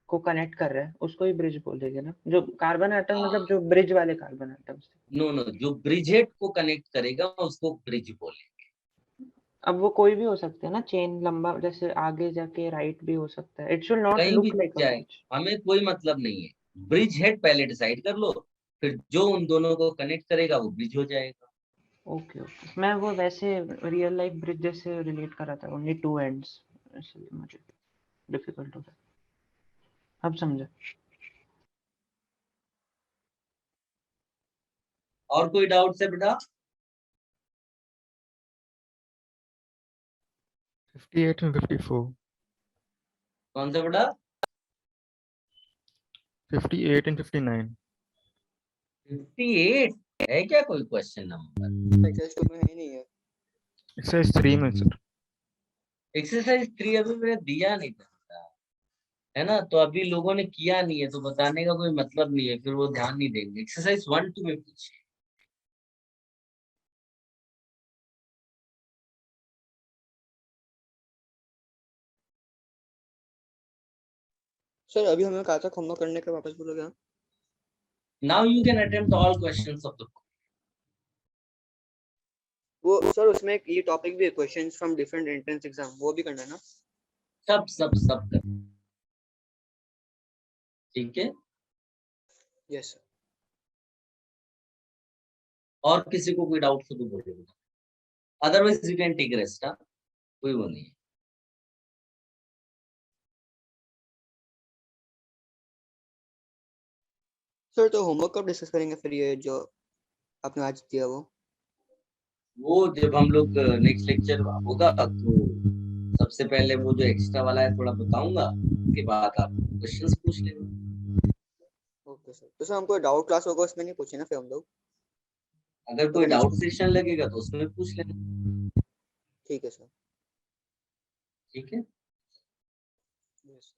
को कनेक्ट कर रहा है उसको ही ब्रिज बोलेंगे ना, जो कार्बन एटम मतलब जो ब्रिज वाले कार्बन एटम्स। नो नो, जो ब्रिजेट को कनेक्ट करेगा उसको ब्रिज बोलेंगे। अब वो कोई भी हो सकता है ना, चेन लंबा, जैसे आगे जाके राइट भी हो सकता है, इट शुड नॉट कहीं लुक भी लाइक अ जाए, ब्रिज। हमें कोई मतलब नहीं है। ब्रिज हेड पहले डिसाइड कर लो, फिर जो उन दोनों को कनेक्ट करेगा वो ब्रिज हो जाएगा। ओके ओके, मैं वो वैसे रियल लाइफ ब्रिज जैसे रिलेट कर रहा था, ओनली टू एंड्स, इसलिए मुझे डिफिकल्ट हो रहा है। अब समझा। और कोई डाउट है बेटा? 58 and 54. कौन सा बेटा? 58 and 59. 58 है क्या कोई क्वेश्चन नंबर? एक्सरसाइज 2 में है ही नहीं है। Exercise 3 में सर। एक्सरसाइज 3 अभी मैंने दिया नहीं था, है ना, तो अभी लोगों ने किया नहीं है तो बताने का कोई मतलब नहीं है, फिर वो ध्यान नहीं देंगे। एक्सरसाइज 1 2 में पूछिए। सर अभी हमें कहा था होमवर्क करने का, वापस बोलोगे आप? Now you can attempt all questions of the वो सर उसमें एक ये टॉपिक भी है, questions from different entrance exam, वो भी करना है ना? सब कर, ठीक है। Yes sir. और किसी को कोई डाउट हो तो बोलो, otherwise you can take rest. कोई वो नहीं है। सर तो होमवर्क कब डिस्कस करेंगे फिर, ये जो आपने आज दिया वो जब हम लोग नेक्स्ट लेक्चर होगा तो सबसे पहले वो जो एक्स्ट्रा वाला है थोड़ा बताऊंगा, उसके बाद आप क्वेश्चंस पूछ लेना। Okay sir. तो सर हमको डाउट क्लास होगा उसमें नहीं पूछे ना फिर हम लोग? अगर कोई डाउट सेशन लगेगा तो उसमें पूछ लेना। ठीक है सर। ठीक है। यस।